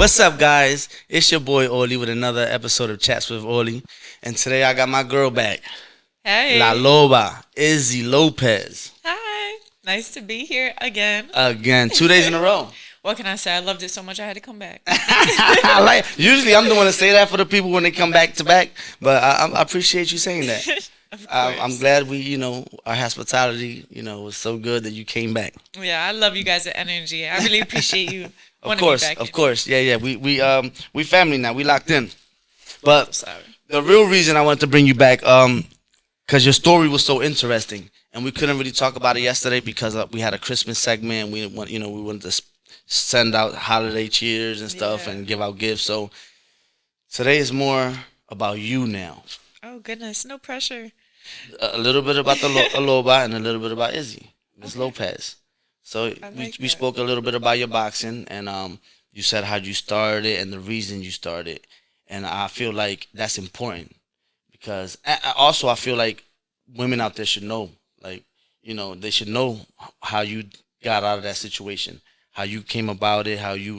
What's up, guys? It's your boy Oli with another episode of Chats with Oli, and today I got my girl back, La Hey. Loba, Izzy Lopez. Hi. Nice to be here again. Again, 2 days in a row. What can I say? I loved it so much I had to come back. Usually I'm the one to say that for the people when they come back to back, but I appreciate you saying that. Of I'm course. glad our hospitality, was so good that you came back. Yeah, I love you guys' energy. I really appreciate you Of wanting me course, back of in. course, yeah. We family now. We locked in. So But sorry. the real reason I wanted to bring you back, because your story was so interesting, and we couldn't really talk about it yesterday because we had a Christmas segment, and we wanted to send out holiday cheers and stuff Yeah. and give out gifts. So today is more about you now. Oh goodness, no pressure. A little bit about the Aloba and a little bit about Izzy, Miss Okay. Lopez. So I we like we that. spoke a little bit about your boxing, and you said how you started and the reason you started, and I feel like that's important because also I feel like women out there should know, like they should know how you got out of that situation, how you came about it, how you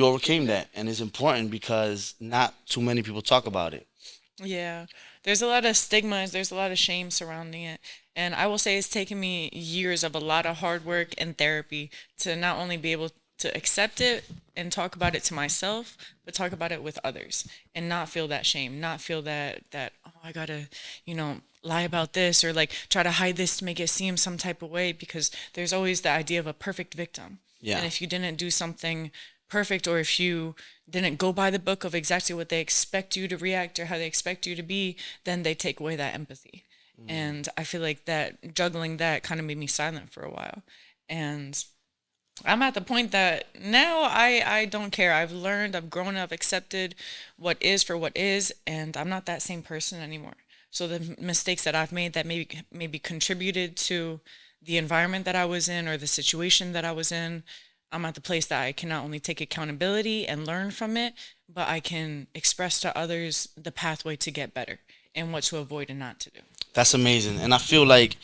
overcame that, and it's important because not too many people talk about it. Yeah, there's a lot of stigmas, there's a lot of shame surrounding it. And I will say it's taken me years of a lot of hard work and therapy to not only be able to accept it and talk about it to myself, but talk about it with others and not feel that shame, not feel that oh, I gotta, lie about this or like try to hide this to make it seem some type of way because there's always the idea of a perfect victim. Yeah. And if you didn't do something perfect or if you didn't go by the book of exactly what they expect you to react or how they expect you to be, then they take away that empathy. And I feel like that juggling that kind of made me silent for a while. And I'm at the point that now I don't care. I've learned, I've grown up, accepted what is for what is, and I'm not that same person anymore. So the mistakes that I've made that maybe contributed to the environment that I was in or the situation that I was in, I'm at the place that I can not only take accountability and learn from it, but I can express to others the pathway to get better and what to avoid and not to do. That's amazing, and I feel like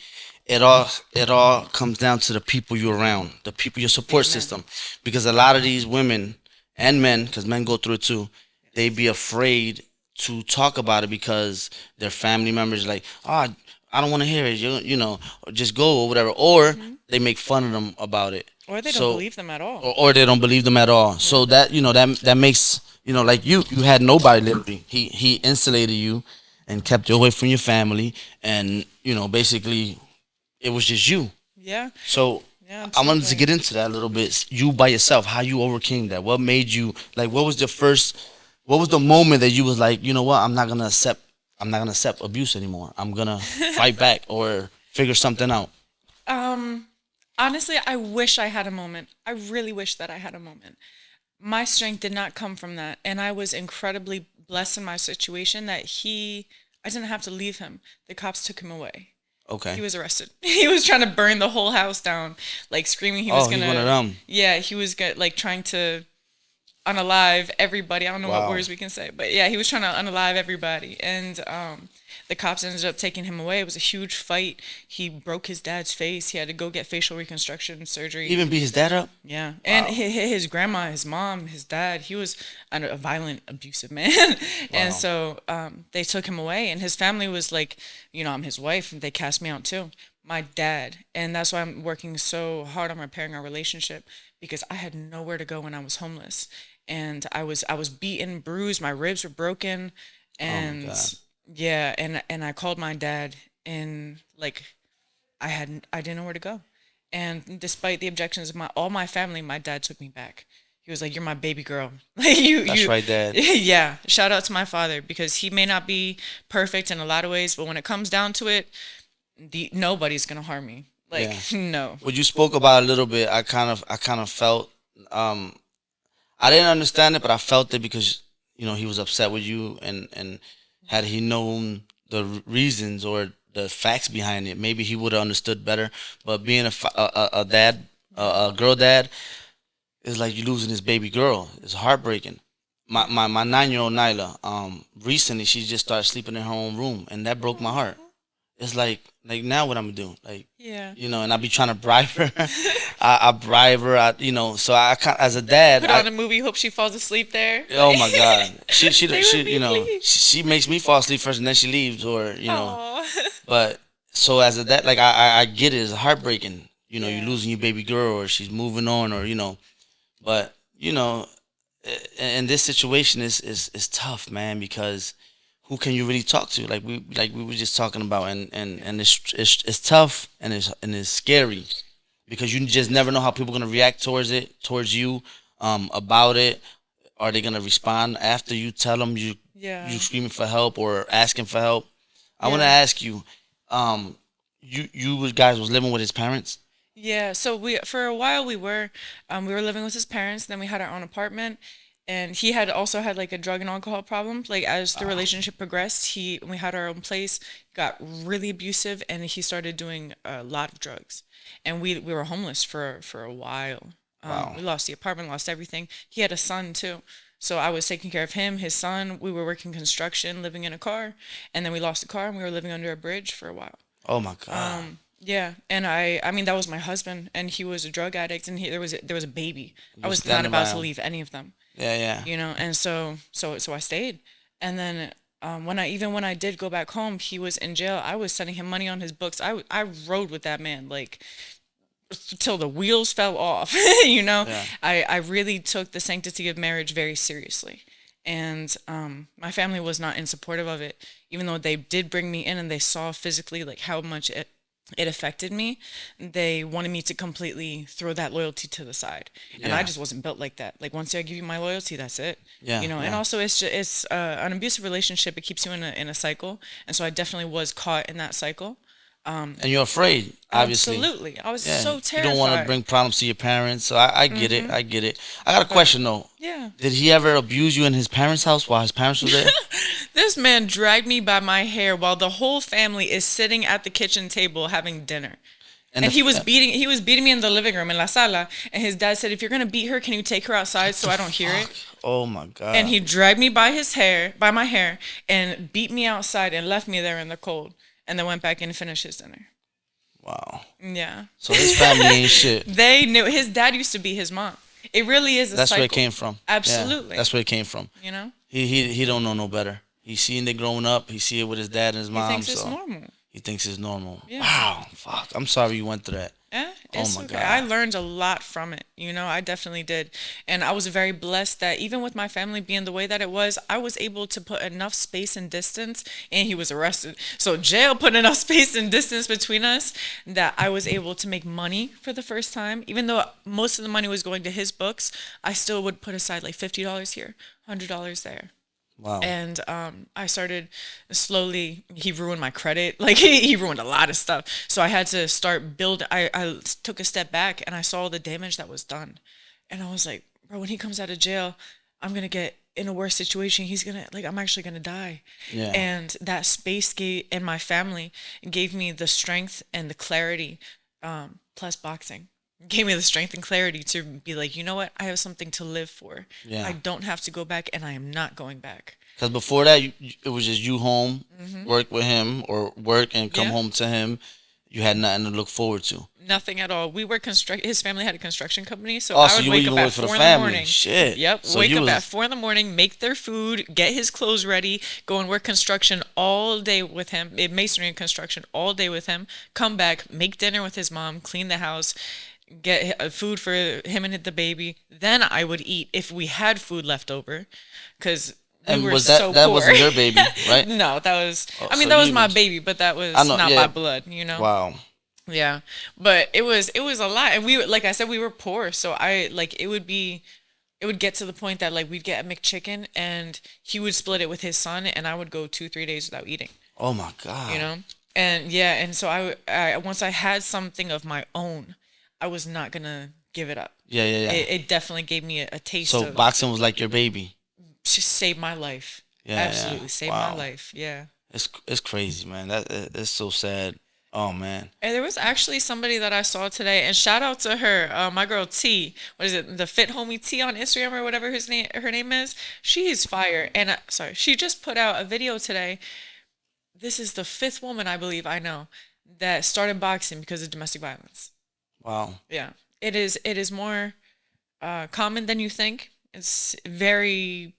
it all comes down to the people you're around, the people, your support Amen. system, because a lot of these women and men, because men go through it too, they Yes. be afraid to talk about it because their family members like, oh, I don't want to hear it, or just go or whatever, or Hmm. they make fun of them about it, Or they don't so believe them at all. or they don't believe them at all. Yeah. So that makes like you had nobody literally. He insulated you and kept you away from your family, and basically it was just you. Yeah. So Yeah, I wanted to absolutely. get into that a little bit. You by yourself, how you overcame that? What made you like? What was the first? What was the moment that you was like, you know what? I'm not gonna accept abuse anymore. I'm gonna fight back or figure something out. um, Honestly, I wish I had a moment. I really wish that I had a moment. My strength did not come from that, and I was incredibly blessed in my situation that I didn't have to leave him. The cops took him away. He Okay. was arrested. He was trying to burn the whole house down, like screaming he was Oh, he's one of gonna. them. Yeah, he was like trying to unalive everybody. I don't know what Wow. words we can say, but yeah, he was trying to unalive everybody, and the cops ended up taking him away. It was a huge fight. He broke his dad's face. He had to go get facial reconstruction surgery. Even beat his dad up. Yeah, and Wow. his grandma, his mom, his dad. He was a violent, abusive man, and Wow. so they took him away. And his family was like, I'm his wife, and they cast me out too. My dad, and that's why I'm working so hard on repairing our relationship because I had nowhere to go when I was homeless, and I was beaten, bruised, my ribs were broken, Oh my God. and yeah, and I called my dad, and like I didn't know where to go. And despite the objections of my all my family, my dad took me back. He was like, "You're my baby girl." Like That's right, Dad. yeah. Shout out to my father because he may not be perfect in a lot of ways, but when it comes down to it, nobody's gonna harm me. Like Yeah. no. What you spoke about a little bit, I kind of felt. Um, I didn't understand it, but I felt it because he was upset with you, and had he known the reasons or the facts behind it, maybe he would have understood better. But being a dad, a girl dad, is like you losing his baby girl. It's heartbreaking. My 9-year-old Nyla, recently she just started sleeping in her own room, and that broke my heart. It's like now what I'm gonna do, like Yeah. and I be trying to bribe her. I bribe her. So I kind as a dad, Put on a movie, hope she falls asleep there. oh my God, Stay with me, please. she makes me fall asleep first and then she leaves, or Aw. But so as a dad, like I get it, it's heartbreaking. You're Yeah. losing your baby girl, or she's moving on, or but in this situation is tough, man, because who can you really talk to? Like we were just talking about, and it's tough, and it's scary because you just never know how people are gonna react towards you, about it. Are they gonna respond after you tell them Yeah. you screaming for help or asking for help? I want to Yeah. ask you, um, guys was living with his parents. Yeah, so we for a while we were living with his parents, then we had our own apartment, and he had also had like a drug and alcohol problem. Like as the relationship progressed, he we had our own place, got really abusive, and he started doing a lot of drugs. And we were homeless for a while. Wow. We lost the apartment, lost everything. He had a son too. So I was taking care of him, his son. We were working construction, living in a car, and then we lost the car and we were living under a bridge for a while. Oh my God. Yeah, and I mean that was my husband, and he was a drug addict, and there was a baby. I You're was not standing by about to him. leave any of them, Yeah, yeah. and so I stayed, and then when I did go back home, he was in jail. I was sending him money on his books. I rode with that man like till the wheels fell off. Yeah. I really took the sanctity of marriage very seriously, and my family was not in supportive of it, even though they did bring me in and they saw physically like how much it affected me. They wanted me to completely throw that loyalty to the side, and I Yeah. just wasn't built like that. Like once I give you my loyalty, that's it. Yeah. And Yeah. also it's an abusive relationship. It keeps you in a cycle, and so I definitely was caught in that cycle. And you're afraid, obviously. Absolutely, I was Yeah. so You don't want to terrified. bring problems to your parents, so I get it. I get it. I got a But question though. yeah. Did he ever abuse you in his parents' house while his parents were there? This man dragged me by my hair while the whole family is sitting at the kitchen table having dinner. And And the he was beating me in the living room in la sala, and his dad said, "If you're gonna beat her, can you take her outside so I don't hear it?" fuck. Oh my And God. he dragged me by my hair, and beat me outside and left me there in the cold, and then went back in and finished his dinner. Wow. Yeah. So his family ain't shit. They knew his dad used to be his mom. It really is a That's where it cycle. came from. Yeah, Absolutely. that's where it came from. You know? He don't know no better. He seen it growing up. He see it with his dad and his He mom. thinks it's So normal. he thinks it's normal. Yeah. Wow. Fuck. I'm sorry you went through that. Yeah, Oh it's my okay. God. I learned a lot from it. I definitely did. And I was very blessed that even with my family being the way that it was, I was able to put enough space and distance, and he was arrested. So jail put enough space and distance between us that I was able to make money for the first time. Even though most of the money was going to his books, I still would put aside like $50 here, $100 there. Wow. And I started slowly. He ruined my credit. Like he ruined a lot of stuff. So I had to start build. I took a step back and I saw the damage that was done, and I was like, bro, when he comes out of jail, I'm gonna get in a worse situation. He's gonna like I'm actually gonna die. Yeah. And that space gave and my family gave me the strength and the clarity. Plus boxing gave me the strength and clarity to be like, you know what? I have something to live for. Yeah. I don't have to go back, and I am not going back. Because before that, it was just you home, work with him, or work and come Yeah. home to him. You had nothing to look forward to. Nothing at all. We were His family had a construction company, so Oh, I so would you wake even up at work for the 4 in the family. morning. Shit. Yep. So Wake you up was at 4 in the morning, make their food, get his clothes ready, go and work construction all day with him, masonry and construction all day with him. Come back, make dinner with his mom, clean the house, get food for him and the baby. Then I would eat if we had food left over, because we and were was that so that poor. wasn't your baby, right? No, that was. Oh, I mean, so that you was my even- baby, but that was I know, not yeah. by blood. Wow. Yeah, but it was a lot, and like I said, we were poor, so I like it would get to the point that like we'd get a McChicken, and he would split it with his son, and I would go 2-3 days without eating, Oh my God. and yeah, and so I once I had something of my own, I was not gonna give it up. Yeah, yeah, yeah. It definitely gave me a taste So of boxing was like your baby. just saved my life. Yeah, Absolutely yeah. saved my Wow. life. Yeah. It's crazy, man. It's so sad. Oh man. And there was actually somebody that I saw today, and shout out to her, my girl T. What is it? The Fit Homie T on Instagram or whatever her name is. She's fire, and sorry, she just put out a video today. This is the fifth woman I believe I know that started boxing because of domestic violence. Wow. Yeah, It is more common than you think. It's very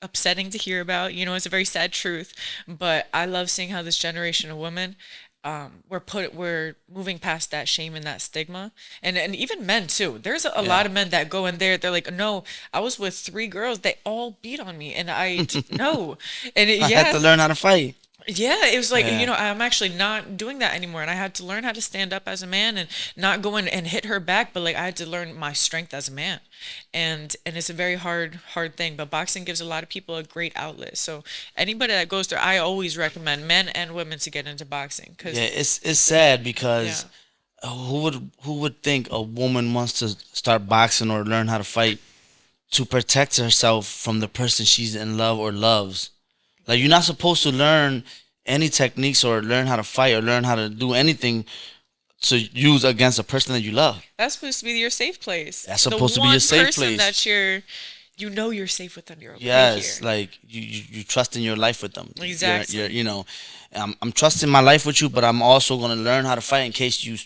upsetting to hear about. It's a very sad truth, but I love seeing how this generation of women, we're moving past that shame and that stigma, and even men too. There's a Yeah. lot of men that go in there. They're like, no, I was with three girls. They all beat on me, and no, and I had to yeah. learn how to fight. Yeah, it was like, Yeah. I'm actually not doing that anymore. And I had to learn how to stand up as a man and not go in and hit her back, but like I had to learn my strength as a man. And it's a very hard thing, but boxing gives a lot of people a great outlet. So anybody that goes through, I always recommend men and women to get into boxing Yeah, cuz it's sad yeah. because who would think a woman wants to start boxing or learn how to fight to protect herself from the person she's in love or loves? Like you're not supposed to learn any techniques or learn how to fight or learn how to do anything to use against a person that you love. That's supposed to be your safe place. That's The supposed to be your one safe person place. that you're safe with them. You're okay here. Yes, like you trust in your life with them. You're Exactly. I'm trusting my life with you, but I'm also gonna learn how to fight in case you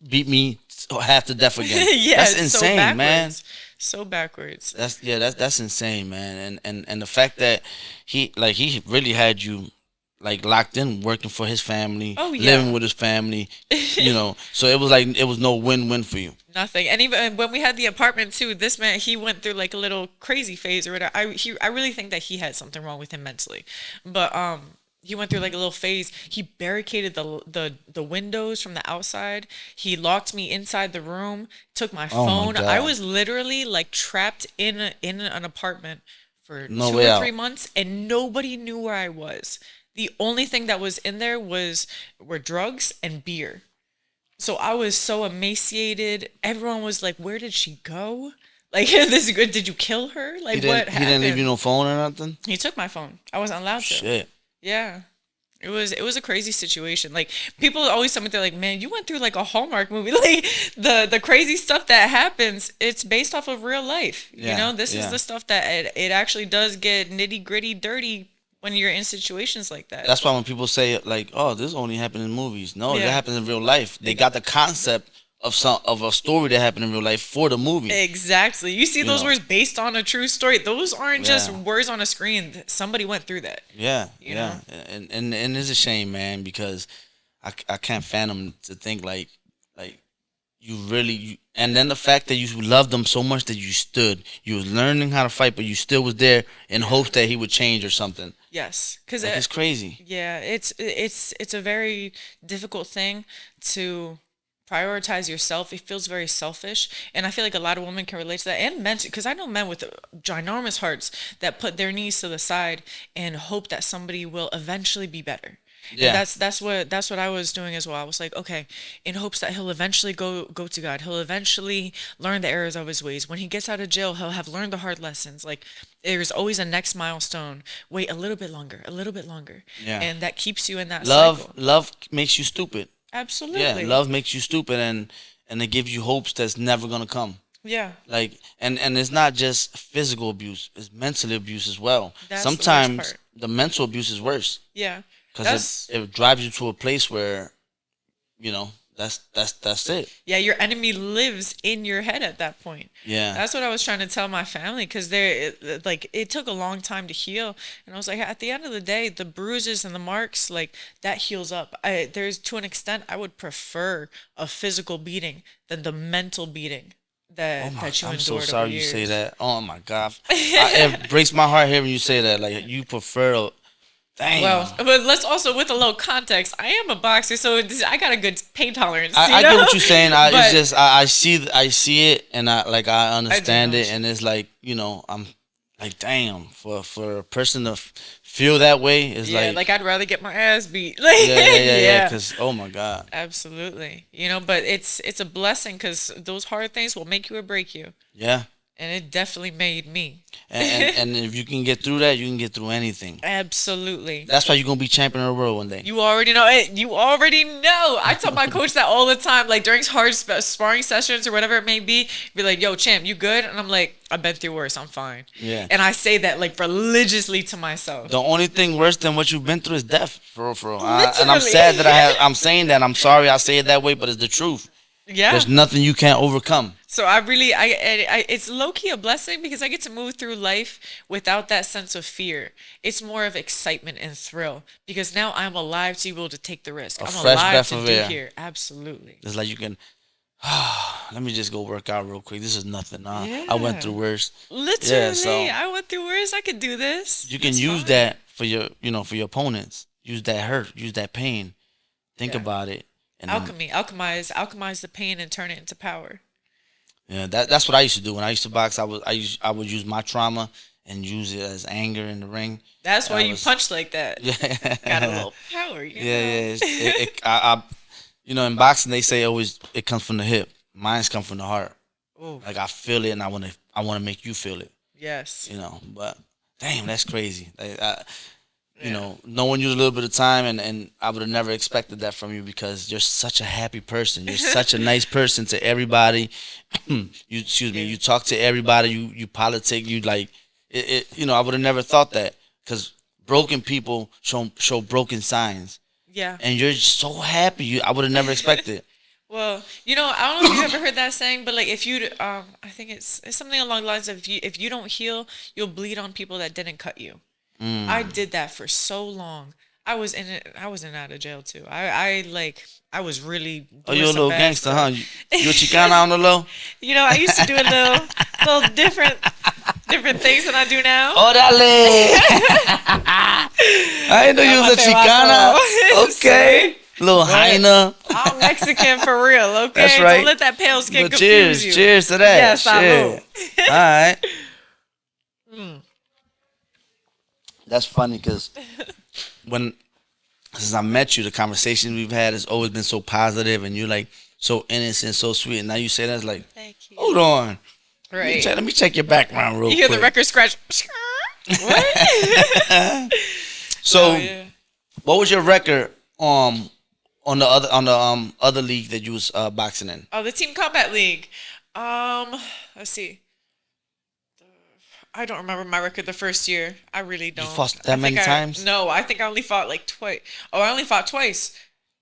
beat me half to death again. Yeah, That's it's so insane, man. backwards. So backwards. That's insane, man. And the fact that he really had you like locked in, working for his family, Oh living yeah. with his family, So it was like it was no win-win for you. Nothing. And even when we had the apartment too, this man, he went through like a little crazy phase or whatever. I really think that he had something wrong with him mentally. But he went through like a little phase. He barricaded the windows from the outside. He locked me inside the room, took my Oh my phone. I God, was literally like trapped in an apartment for no two way or out. 3 months and nobody knew where I was. The only thing that was in there were drugs and beer. So I was so emaciated. Everyone was like, "Where did she go? Like, this is good. Did you kill her? He Like, what didn't leave you happened?" no phone or nothing. He took my phone. I wasn't allowed to. Shit. Yeah. It was a crazy situation. Like people always tell me they're like, "Man, you went through like a Hallmark movie." Like the crazy stuff that happens, it's based off of real life. Yeah, This is yeah. the stuff that it actually does get nitty gritty, dirty when you're in situations like that. That's why when people say like, "Oh, this only happened in movies," no, that Yeah. happens in real life. They got the concept of a story that happened in real life for the movie. Exactly. You see You those know. words based on a true story. Those aren't just Yeah. words on a screen. Somebody went through that. Yeah, You yeah, know? and it's a shame, man, because I can't fathom to think like you really and then the fact that you loved them so much that you was learning how to fight, but you still was there in hopes that he would change or something. Yes, because Like it's crazy. yeah, it's a very difficult thing to prioritize yourself. It feels very selfish, and I feel like a lot of women can relate to that, and men, because I know men with ginormous hearts that put their needs to the side and hope that somebody will eventually be better. And Yeah. that's what I was doing as well. I was like, okay, in hopes that he'll eventually go to God. He'll eventually learn the errors of his ways. When he gets out of jail, he'll have learned the hard lessons. Like there's always a next milestone. Wait a little bit longer, a little bit longer. Yeah. And that keeps you in that Love cycle. love makes you stupid. Yeah, Absolutely. love makes you stupid and it gives you hopes that's never gonna come. Yeah. Like and it's not just physical abuse; it's mental abuse as well. That's the worst Sometimes part. the mental abuse is worse Yeah. because That's it drives you to a place where you know that's it. yeah, your enemy lives in your head at that point. Yeah, That's what I was trying to tell my family because like it took a long time to heal, and I was like, at the end of the day, the bruises and the marks like that heals up. There's to an extent I would prefer a physical beating than the mental beating oh that my, that you I'm so endured over sorry you say years. that. Oh my God, it breaks my heart hearing you say that. Like you prefer, damn. Well, but let's also with a little context. I am a boxer, so I got a good pain tolerance. I get know? what you're saying. It's But just I see it and I I do understand know. it and it's like I'm like damn for a person to feel that way is Yeah, like like I'd rather get my ass beat. Like yeah. yeah. Because oh my God. Absolutely. But it's a blessing because those hard things will make you or break you. Yeah. And it definitely made me. And if you can get through that, you can get through anything. Absolutely. That's why you're gonna be champion of the world one day. You already know it. You already know. I tell my coach that all the time, like during hard sparring sessions or whatever it may be like, yo, champ, you good? And I'm like, I've been through worse. I'm fine. Yeah. And I say that like religiously to myself. The only thing worse than what you've been through is death, for real. And I'm Literally. sad that I'm saying that. I'm sorry I say it that way, but it's the truth. Yeah. There's nothing you can't overcome. So it's low key a blessing because I get to move through life without that sense of fear. It's more of excitement and thrill because now I'm alive to be able to take the risk. A I'm fresh alive breath to of do air. here. Absolutely. It's like you can. Let me just go work out real quick. This is nothing. I went Yeah. through worse. Literally, Yeah, so I went through worse. I could do this. you can It's use fine. that for your, for your opponents. Use that hurt. Use that pain. Think Yeah. about it, and then Alchemize the pain and turn it into power. yeah, that's what I used to do when I used to box. I would use my trauma and use it as anger in the ring. That's And why I you was punch like that. Got a yeah, little power, yeah. In boxing they say always it comes from the hip. Mine's come from the heart. Oh, Like I feel it, and I wanna make you feel it. yes. But damn, that's crazy. Yeah. Knowing you a little bit of time, and I would have never expected that from you because you're such a happy person. You're such a nice person to everybody. Excuse me. Yeah. You talk to everybody. You politic. You like it. I would have never thought that because broken people show broken signs, Yeah. and you're so happy. I would have never expected. Well, I don't know if you've ever heard that saying, but like if you, I think it's something along the lines of if you don't heal, you'll bleed on people that didn't cut you. I did that for so long. I was in it. I was in and out of jail too. I was really Oh, doing you're a some little bad gangster, stuff. huh? You a Chicana on the low? I used to do a little different things than I do now. Orale! I didn't know you was a Chicana. Okay. Little hyena. I'm Mexican for real, okay? That's right. Don't let that pale skin But confuse cheers. you. Cheers to that. Yes, Shit. salud. All right. That's funny because since I met you, the conversations we've had has always been so positive, and you're like so innocent, so sweet. And now you say that's like, Thank you. hold on. Right. Let me check your background real You hear quick. the record scratch. What? So, Oh, yeah. what was your record on the other league that you was boxing in? Oh, the Team Combat League. Let's see. I don't remember my record the first year. I really don't. You fought that I many think times? No, I think I only fought like twice. Oh, I only fought twice.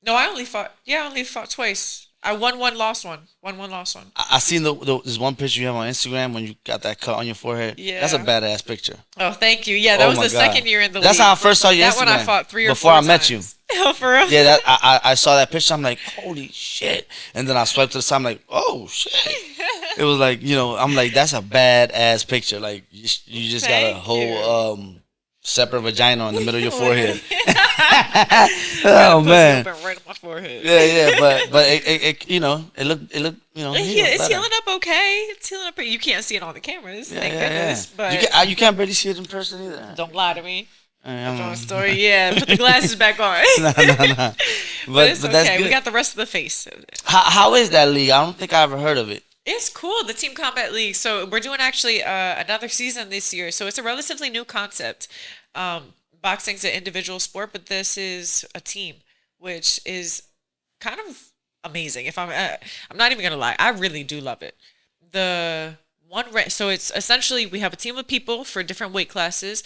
No, I only fought twice. I won one, lost one. Won one, lost one. I seen this one picture you have on Instagram when you got that cut on your forehead. Yeah. That's a badass picture. Oh, thank you. Yeah, that Oh was my the God. second year in the That's league. how I first saw your That Instagram. one I fought 3 or 4 before I met you. times. Oh, for real? Yeah, I saw that picture. I'm like, holy shit! And then I swiped to the side. I'm like, oh shit! It was like, I'm like, that's a badass picture. Like you just got a Thank whole separate vagina in the middle of your forehead. Got a Oh pussy man. open right on my forehead. Yeah, but it looked healed It's better. healing up okay. It's healing up. You can't see it on the cameras, thank goodness. But You can't barely see it in person either. don't lie to me. I'm- Long story. Yeah, put the glasses back on. no. But it's But that's okay. good. We got the rest of the face. How is that league? I don't think I ever heard of it. It's cool, the Team Combat League. So we're doing actually another season this year. So it's a relatively new concept. Boxing's an individual sport, but this is a team, which is kind of amazing. If I'm not even gonna lie, I really do love it. So it's essentially we have a team of people for different weight classes,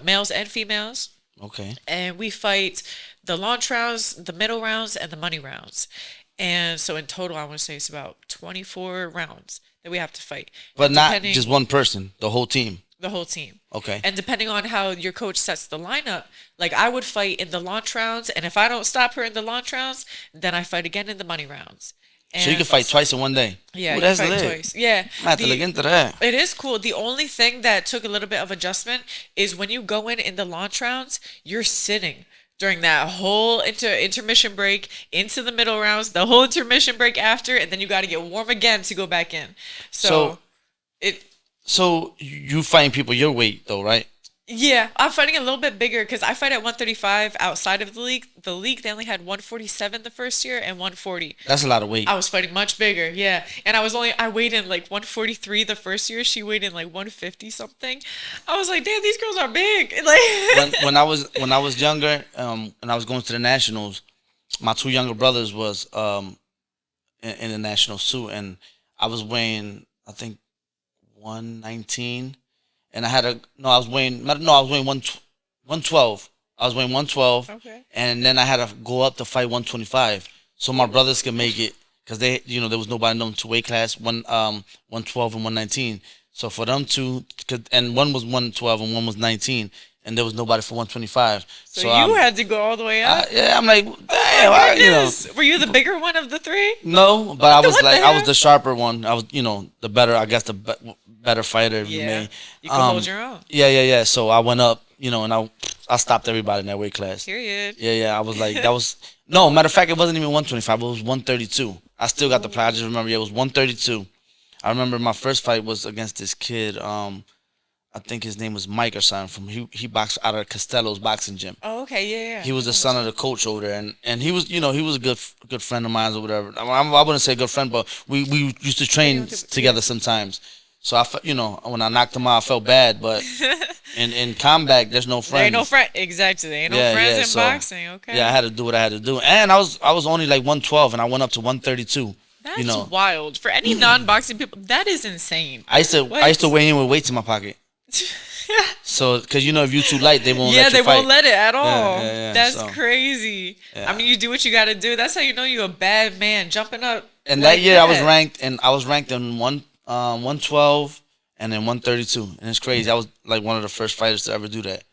males and females, Okay. and we fight the launch rounds, the middle rounds, and the money rounds. And so in total, I want to say it's about 24 rounds that we have to fight. But And not depending- just one person, the whole team. the whole team. Okay. And depending on how your coach sets the lineup, like I would fight in the launch rounds, and if I don't stop her in the launch rounds, then I fight again in the money rounds. So you can fight twice in one day. Yeah, Ooh, you that's fight lit. twice. Yeah. I have to look into that. It is cool. The only thing that took a little bit of adjustment is when you go in the launch rounds, you're sitting during that whole intermission break into the middle rounds, the whole intermission break after, and then you got to get warm again to go back in. So you fighting people your weight though, right? yeah, I'm fighting a little bit bigger because I fight at 135 outside of the league. The league, they only had 147 the first year and 140. That's a lot of weight. I was fighting much bigger, yeah. And I weighed in like 143 the first year. She weighed in like 150 something. I was like, damn, these girls are big. Like when I was younger, and I was going to the nationals, my two younger brothers was in the nationals too, and I was weighing I think 119, and I was weighing 112. I was weighing 112, Okay. and then I had to go up to fight 125, so my brothers could make it. because they, there was nobody known to weight class 112 and 119. So for them two, and one was 112 and one was 19, and there was nobody for 125. So you had to go all the way up. Yeah, I'm like, damn, Were you the bigger one of the three? No, but I was like, I was the sharper one. I was, the better, I guess, the better fighter. If you may. You can hold your own. Yeah. So I went up, and I stopped everybody in that weight class. Period. Yeah. I was like, that was no matter of fact, it wasn't even 125. It was 132. I still got the play. I just remember it was 132. I remember my first fight was against this kid. I think his name was Mike or something. He boxed out of Costello's boxing gym. Oh, okay, yeah. He was the son of the coach over there, and he was, he was a good friend of mine or whatever. I wouldn't say good friend, but we used to train together sometimes. So when I knocked him out, I felt bad, but in combat, there's no friends. There ain't no friend. Exactly, there ain't no friends in boxing. Okay. Yeah, I had to do what I had to do, and I was only like 112, and I went up to 132. That's wild for any non-boxing people. That is insane. I used to weigh in with weights in my pocket. So, because if you're too light, they won't let you they fight. won't let it at all. Yeah, That's crazy. Yeah. I mean, you do what you got to do. That's how you know you're a bad man, jumping up. And that year, I was ranked in 112 and then 132, and it's crazy. I was like one of the first fighters to ever do that.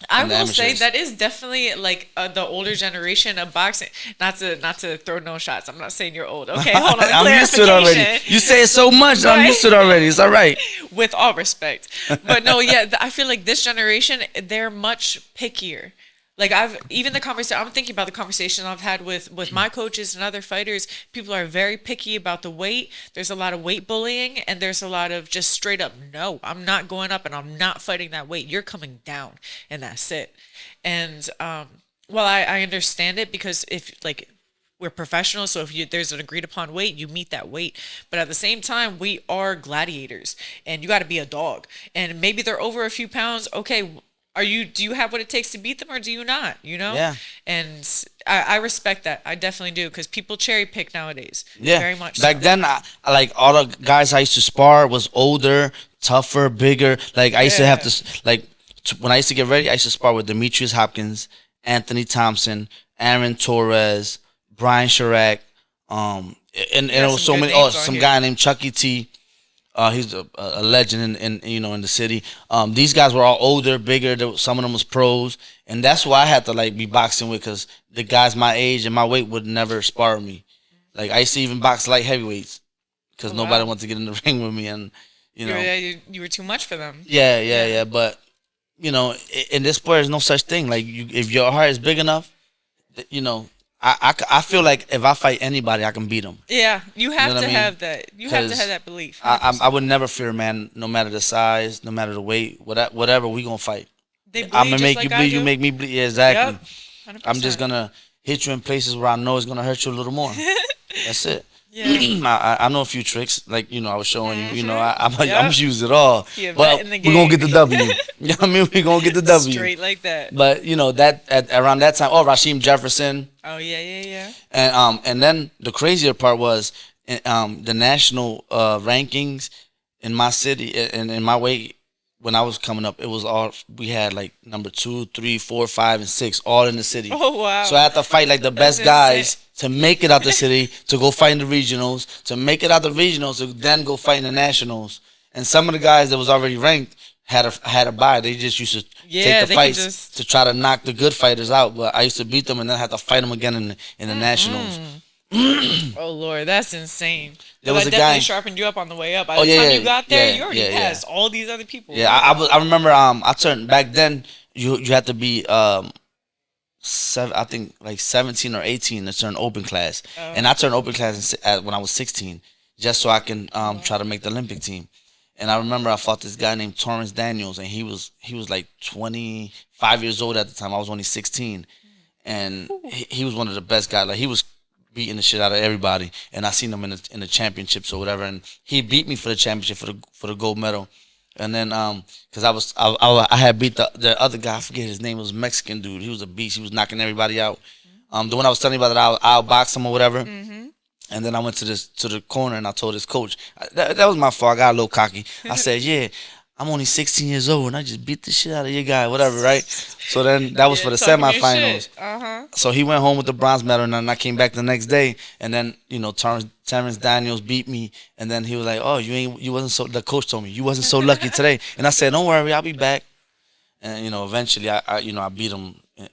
I will say that is definitely like the older generation of boxing. Not to throw no shots. I'm not saying you're old. Okay, hold on. I'm used to it already. You say it so much. Right? I'm used to it already. It's all right. With all respect, but no, yeah, I feel like this generation, they're much pickier. Like I'm thinking about the conversation I've had with my coaches and other fighters. People are very picky about the weight. There's a lot of weight bullying, and there's a lot of just straight up, no, I'm not going up and I'm not fighting that weight. You're coming down, and that's it. And well, I understand it, because if like we're professionals, so if there's an agreed upon weight, you meet that weight. But at the same time, we are gladiators, and you got to be a dog. And maybe they're over a few pounds. Okay. Do you have what it takes to beat them, or do you not? Yeah. And I respect that. I definitely do, because people cherry pick nowadays. Yeah. Very much. Back then, I like all the guys I used to spar was older, tougher, bigger. Like I used to have to when I used to get ready, I used to spar with Demetrius Hopkins, Anthony Thompson, Aaron Torres, Brian Chirac, and it was so many. Some guy named Chucky T. He's a legend in the city. These guys were all older, bigger. Some of them was pros, and that's why I had to be boxing with, because the guys my age and my weight would never spar with me. Like I used to even box light heavyweights, because nobody wanted to get in the ring with me, and you were too much for them. Yeah. But in this sport, there's no such thing. Like if your heart is big enough, I feel like if I fight anybody, I can beat them. Yeah, you have to have that. You have to have that belief. I would never fear a man, no matter the size, no matter the weight, whatever. We gonna fight. I'm gonna make you bleed. You make me bleed. Yeah, exactly. Yep, I'm just gonna hit you in places where I know it's gonna hurt you a little more. That's it. Yeah. I know a few tricks, like I was showing you. I'm just use it all. But we're gonna get the W. You know what I mean? We're gonna get the W. Straight like that. But around that time, Rasheem Jefferson. Oh yeah. And then the crazier part was the national rankings in my city and in my weight. When I was coming up, it was all, we had like number 2, 3, 4, 5, and 6 all in the city. Oh wow! So I had to fight like the best guys to make it out the city, to go fight in the regionals, to make it out the regionals, to then go fight in the nationals. And some of the guys that was already ranked had a bye. They just used to take the fights to try to knock the good fighters out. But I used to beat them and then have to fight them again in the nationals. Oh Lord, that's insane. There was a definitely guy sharpened you up on the way up. By the time you got there, you already passed all these other people. Yeah, I remember. I turned back then. You had to be I think like 17 or 18 to turn open class, and I turned open class when I was 16, just so I can try to make the Olympic team. And I remember I fought this guy named Torrance Daniels, and he was like 25 years old at the time. I was only 16, and he was one of the best guys. Like he was beating the shit out of everybody, and I seen him in the championships or whatever, and he beat me for the championship for the gold medal. And then because I had beat the other guy, I forget his name, it was a Mexican dude. He was a beast. He was knocking everybody out. The one I was telling you about that I'll box him or whatever. Mm-hmm. And then I went to the corner and I told his coach, that was my fault. I got a little cocky. I said, yeah, I'm only 16 years old and I just beat the shit out of your guy, whatever, right? So then that was for the semifinals. So he went home with the bronze medal, and then I came back the next day, and then Terrence Daniels beat me, and then he was like, "Oh, you wasn't so." The coach told me you wasn't so lucky today, and I said, "Don't worry, I'll be back." And eventually I beat him. I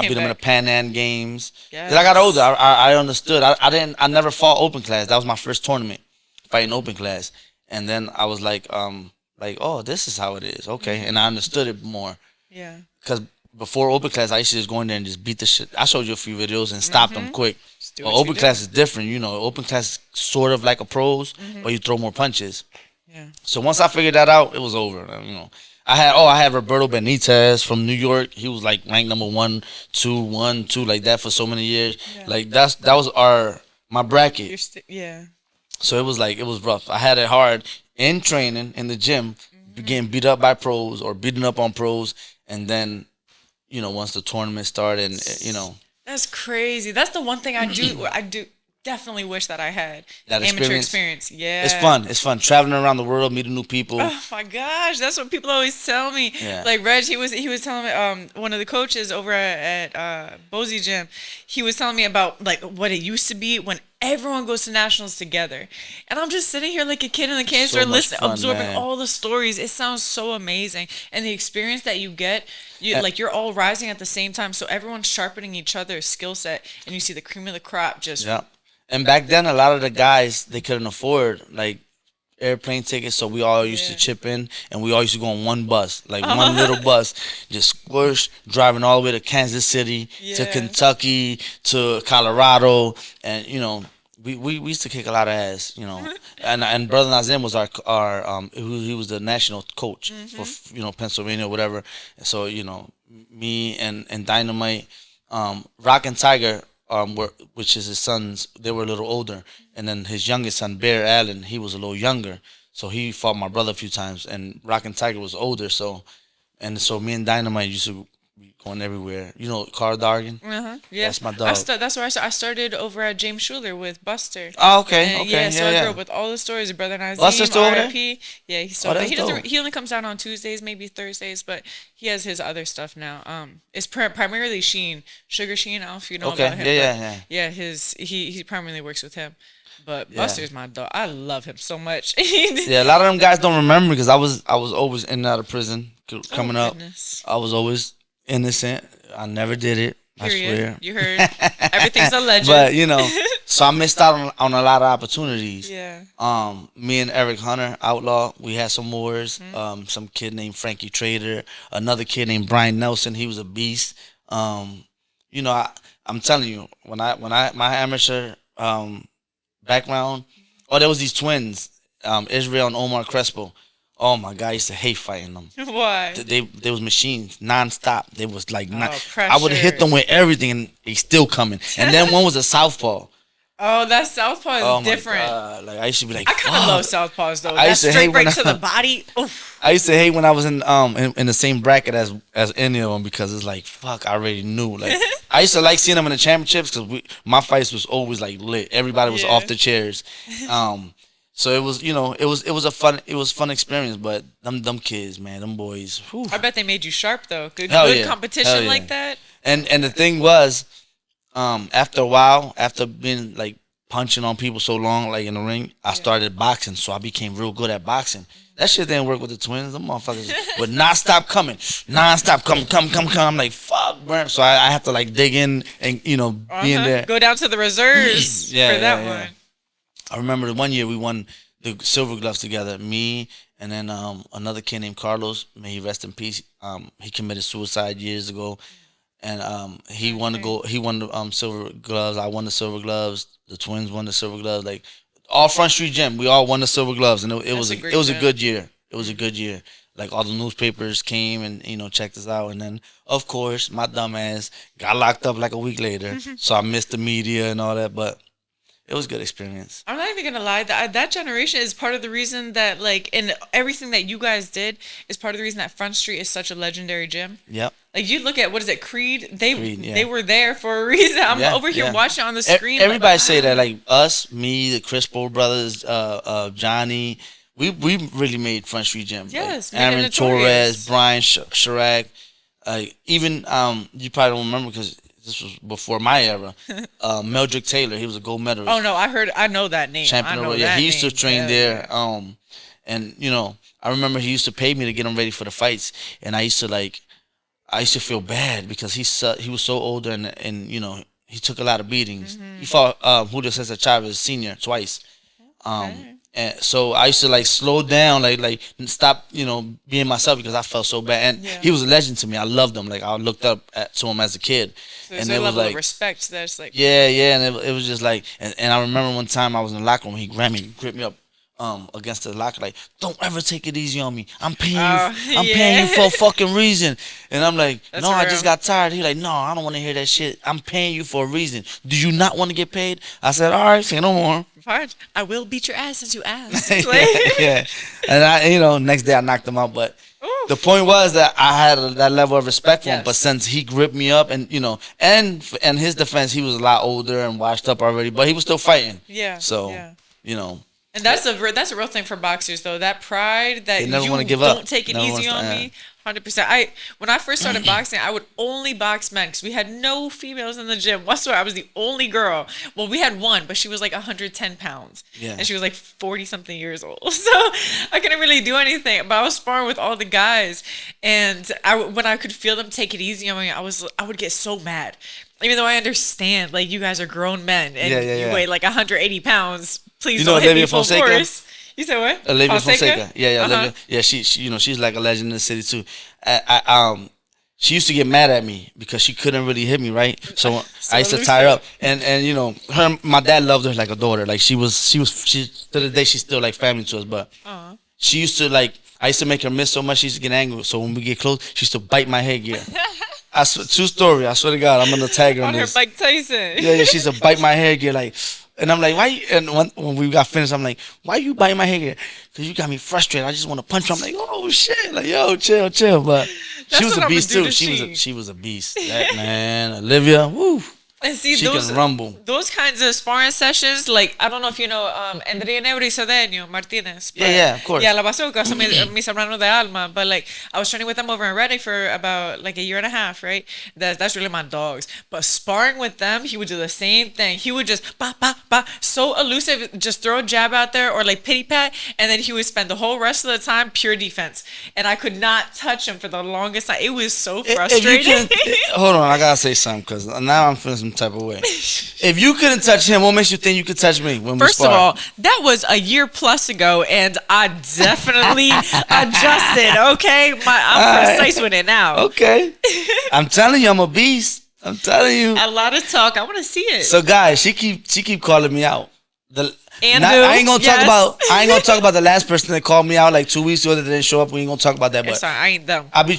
beat him in the Pan Am Games. Yes. 'Cause I got older, I understood. I never fought open class. That was my first tournament, fighting open class, and then I was like, oh, this is how it is, okay, and I understood it more. Yeah. Because before open class, I used to just go in there and just beat the shit. I showed you a few videos and stopped them quick. But open class is different, Open class is sort of like a pros, but you throw more punches. Yeah. So once I figured that out, it was over. I had Roberto Benitez from New York. He was like ranked number 1, 2, like that for so many years. Yeah. Like that was my bracket. Yeah. So it was rough. I had it hard in training in the gym, getting beat up by pros or beating up on pros, and then once the tournament started, That's crazy. That's the one thing I do definitely wish that I had. That amateur experience. Yeah. It's fun traveling around the world, meeting new people. Oh my gosh, that's what people always tell me. Yeah. Like Reg, he was telling me, one of the coaches over at Bozy Gym, he was telling me about like what it used to be when everyone goes to nationals together, and I'm just sitting here like a kid in the candy store, listening, absorbing all the stories. It sounds so amazing, and the experience that you get, you're all rising at the same time, so everyone's sharpening each other's skill set, and you see the cream of the crop just. Yeah. And back then, a lot of the guys, they couldn't afford like airplane tickets, so we all used to chip in, and we all used to go on one bus, like one little bus, just squish, driving all the way to Kansas City, to Kentucky, to Colorado, and we used to kick a lot of ass, and Brother Nazim was our he was the national coach for Pennsylvania or whatever, and so me and Dynamite, Rock and Tiger. Which is his sons, they were a little older, and then his youngest son, Bear Allen, he was a little younger, so he fought my brother a few times, and Rock and Tiger was older, so me and Dynamite used to be going everywhere. Carl Dargan? Yeah. That's my dog. That's where I started over at James Schuler with Buster. Oh, okay, and, okay. So I grew up with all the stories of Brother Nazim, Buster's still over there? Yeah, he's still he doesn't. dope. He only comes out on Tuesdays, maybe Thursdays, but he has his other stuff now. It's primarily Sheen, Sugar Sheen. I don't know if you know about him. Yeah. He primarily works with him. But Buster's my dog. I love him so much. Yeah, a lot of them guys don't remember because I was always in and out of prison coming up. I was always innocent. I never did it. Period. I swear. You heard. Everything's a legend. But so I missed out on a lot of opportunities. Yeah. Me and Eric Hunter, Outlaw, we had some wars. Some kid named Frankie Trader, another kid named Brian Nelson. He was a beast. I'm telling you, when my amateur background, there was these twins, Israel and Omar Crespo. Oh my God, I used to hate fighting them. Why? They was machines nonstop. They was like, pressure. I would hit them with everything, and they still coming. And then one was a southpaw. Oh, that southpaw is different. My God. Like I used to be like, I kind of love southpaws though. I That used to straight hate break to the body. Oof. I used to hate when I was in the same bracket as any of them because it's like, fuck, I already knew. Like I used to like seeing them in the championships because my fights was always like lit. Everybody was off the chairs. So it was, it was a fun experience. But them kids, man, them boys. Whew. I bet they made you sharp though. Good competition like that. And the thing was, after a while, after being like punching on people so long, like in the ring, I started boxing. So I became real good at boxing. That shit didn't work with the twins. Them motherfuckers would non-stop coming. Come. I'm like, fuck, bro. So I have to like dig in and, be in there. Go down to the reserves for that one. I remember one year we won the silver gloves together. Me and then another kid named Carlos. May he rest in peace. He committed suicide years ago, and he won the silver gloves. I won the silver gloves. The twins won the silver gloves. Like all Front Street Gym, we all won the silver gloves, and it was a good year. It was a good year. Like all the newspapers came and checked us out, and then of course my dumb ass got locked up like a week later, so I missed the media and all that, but. It was a good experience. I'm not even gonna lie. That generation is part of the reason that and everything that you guys did is part of the reason that Front Street is such a legendary gym. Yep. Like you look at what is it, Creed? They were there for a reason. I'm over here watching on the screen. Everybody say that, like us, me, the Crispo brothers, Johnny. We really made Front Street Gym. Yes. Like Aaron Torres, Brian Chirac. Even you probably don't remember because This was before my era. Meldrick Taylor. He was a gold medalist. Oh no, I know that name. Champion of the world. Yeah, he used to train there. And I remember he used to pay me to get him ready for the fights, and I used to feel bad because he was so older and he took a lot of beatings. He fought Julio Cesar Chavez Sr. twice. And so I used to like slow down, like stop, being myself because I felt so bad. And he was a legend to me. I loved him. Like I looked up to him as a kid. So there's a level of respect that's like yeah, and it was just like, and I remember one time I was in the locker room. He gripped me up against the locker, like, don't ever take it easy on me. I'm paying you for a fucking reason. And I'm like, that's no, real. I just got tired. He like, no, I don't want to hear that shit. I'm paying you for a reason. Do you not want to get paid? I said, all right, say no more. Fine. I will beat your ass since you asked. Yeah. And I, next day I knocked him out. But the point was that I had that level of respect for him. But since he gripped me up, and and his defense, he was a lot older and washed up already, but he was still fighting. Yeah. So And that's a real thing for boxers, though. That pride that you never want to give don't up. Take it easy on me. 100%. When I first started boxing, I would only box men because we had no females in the gym whatsoever. I was the only girl. Well, we had one, but she was like 110 pounds. Yeah. And she was like 40-something years old. So I couldn't really do anything. But I was sparring with all the guys. And when I could feel them take it easy on me, I would get so mad. Even though I understand, like, you guys are grown men and you weigh like 180 pounds. Please don't hit me full force. You said what? Olivia Fonseca. Yeah, Olivia. Yeah, she she's like a legend in the city too. She used to get mad at me because she couldn't really hit me, right? So I used to tie her up, and my dad loved her like a daughter. Like she to the day she's still like family to us. But she used to I used to make her miss so much. She used to get angry. So when we get close, she used to bite my headgear. True story. I swear to God, I'm gonna tag her on this. Her Mike Tyson. Yeah, she used to bite my headgear like. And I'm like, why? And when we got finished, I'm like, why you biting my head? Because you got me frustrated. I just want to punch you. I'm like, oh shit, like yo, chill. But she was a beast too. She was a beast. That man, Olivia, woo. And see, she can rumble. Those kinds of sparring sessions, like, I don't know if you know Enrique y Cedeño Martinez. Yeah, of course. Yeah, La Bazooka, son mis hermanos de alma. But, like, I was training with them over in Reading for about, like, a year and a half, right? That's really my dogs. But sparring with them, he would do the same thing. He would just, so elusive, just throw a jab out there or, like, pity pat, and then he would spend the whole rest of the time pure defense. And I could not touch him for the longest time. It was so frustrating. Hold on, I gotta say something, because now I'm feeling some type of way. If you couldn't touch him, what makes you think you could touch me when First we spar? of all, that was a year plus ago, and I definitely adjusted. Okay, I'm precise with it now. Okay, I'm telling you, I'm a beast. I'm telling you. A lot of talk. I want to see it. So, guys, she keep calling me out. I ain't gonna talk about the last person that called me out like 2 weeks ago that didn't show up. We ain't gonna talk about that. But sorry, I ain't them. I'll be.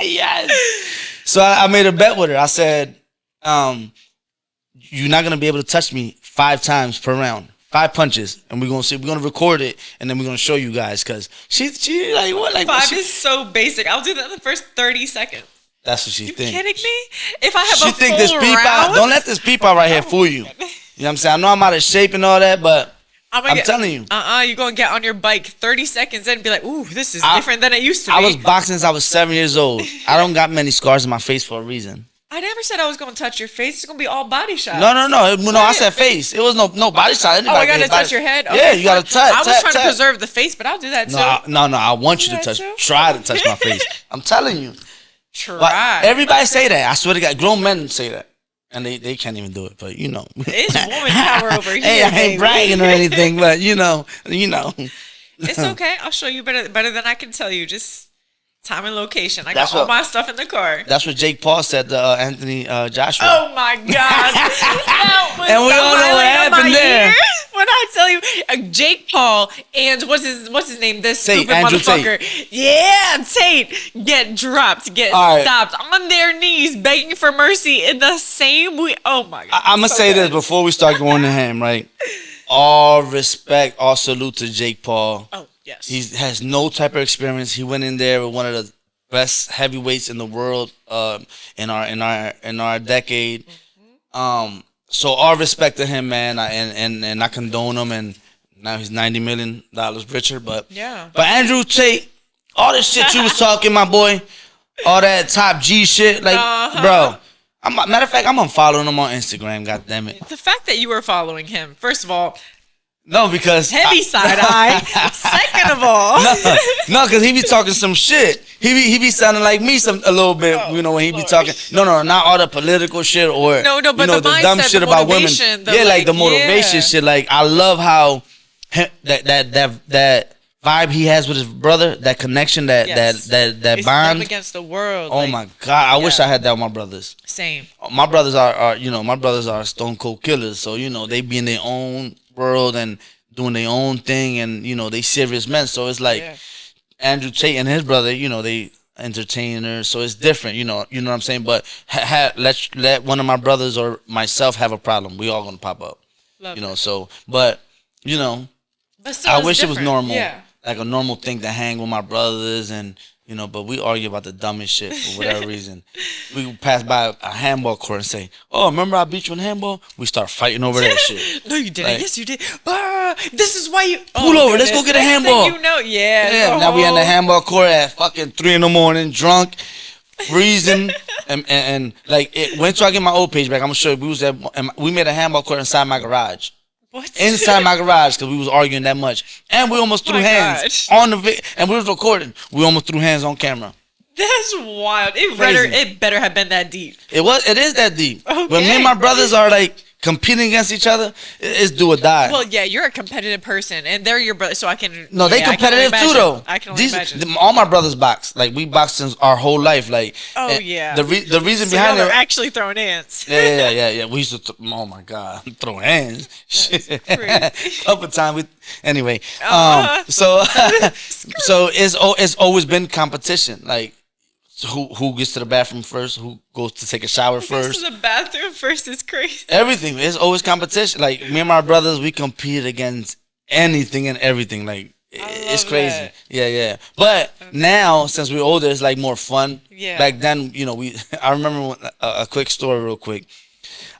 Yes. So I made a bet with her. I said, you're not gonna be able to touch me 5 times per round, 5 punches, and we're gonna record it, and then we're gonna show you guys, cause she like what like 5 is so basic. I'll do that in the first 30 seconds. That's what she thinks. You kidding me? If I have she a think full this peep round, out. Don't let this peep out right here fool you. You know what I'm saying? I know I'm out of shape and all that, but I'm telling you. You're going to get on your bike 30 seconds in and be like, ooh, this is different than it used to be. I was boxing since I was 7 years old. I don't got many scars on my face for a reason. I never said I was going to touch your face. It's going to be all body shots. No, I said face. It was no body shot. Anybody I got to touch your head? Okay, yeah, you got to touch. I was trying to preserve the face, but I'll do that too. No, I want you to try to touch my face. I'm telling you. Try. But everybody say that. I swear to God, grown men say that. And they can't even do it, but you know. It's woman power over here. Hey, I ain't bragging or anything, but you know. It's okay. I'll show you better than I can tell you. Just time and location. I got all my stuff in the car. That's what Jake Paul said to Anthony Joshua. Oh my God. And we all know what happened there. When I tell you, Jake Paul and what's his name? This Tate, stupid Andrew motherfucker. Tate. Yeah, Tate get dropped, stopped on their knees, begging for mercy in the same week. Oh my God! I'm gonna say this before we start going to him, right? All respect, all salute to Jake Paul. Oh yes, he has no type of experience. He went in there with one of the best heavyweights in the world in our decade. So all respect to him, man, and I condone him, and now he's $90 million richer. But yeah. But Andrew Tate, all this shit you was talking, my boy, all that top G shit. Like, bro. Matter of fact, I'm unfollowing him on Instagram. God damn it. The fact that you were following him, first of all, No, because heavy side eye. Second of all, no, because he be talking some shit. He be sounding like me a little bit, you know, when he be talking. No, not all the political shit or No, but you know, the the dumb mindset, shit the about women. motivation, the, Yeah, like the like, motivation yeah. shit. Like I love how that vibe he has with his brother, that connection, that Yes. that It's bond. them against the world. Oh like, my God, I wish yeah. I had that with my brothers. Same. My brothers are you know, my brothers are stone cold killers, so you know they be in their own world and doing their own thing, and you know they serious men. So it's like Yeah. Andrew Tate and his brother, you know, they entertainers, so it's different, you know what I'm saying. But let one of my brothers or myself have a problem, we all gonna pop up, Love you know. it. So, but you know, But still, I it's wish it was different. normal, Yeah. like a normal thing to hang with my brothers and. You know, but we argue about the dumbest shit for whatever reason. We pass by a handball court and say, "Oh, remember I beat you in handball?" We start fighting over that shit. No, you didn't. Like- Yes, you did. This is why you Pull over, let's go get a Next thing handball. You know, yeah. Yeah, now we in the handball court at fucking 3 a.m, drunk, freezing, and like it. Wait till I get my old page back. I'm gonna show you. We was at, and we made a handball court inside my garage. What? Inside my garage because we was arguing that much, and we almost threw My hands gosh. on the and we was recording. We almost threw hands on camera. That's wild. Crazy. It better have been that deep. It is that deep. When me Okay. and my brothers are like competing against each other, it's do or die. Well, yeah, you're a competitive person, and they're your brother, so I can. No, they yeah, I can only competitive too, imagine. though. I can only imagine. All my brothers box. Like we boxed since our whole life. Like, Oh, and yeah. The reason So behind y'all are it. actually throwing hands. Yeah. We used to. Oh my God, throw hands. Shit. crazy. Couple times. Anyway, Uh-huh. so it's always been competition. Like. So who gets to the bathroom first? Who goes to take a shower Goes first? to the bathroom first is crazy. Everything. It's always competition. Like me and my brothers, we compete against anything and everything. Like it's love crazy. that. Yeah. But now, since we're older, it's like more fun. Yeah. Back then, you know, I remember a quick story, real quick.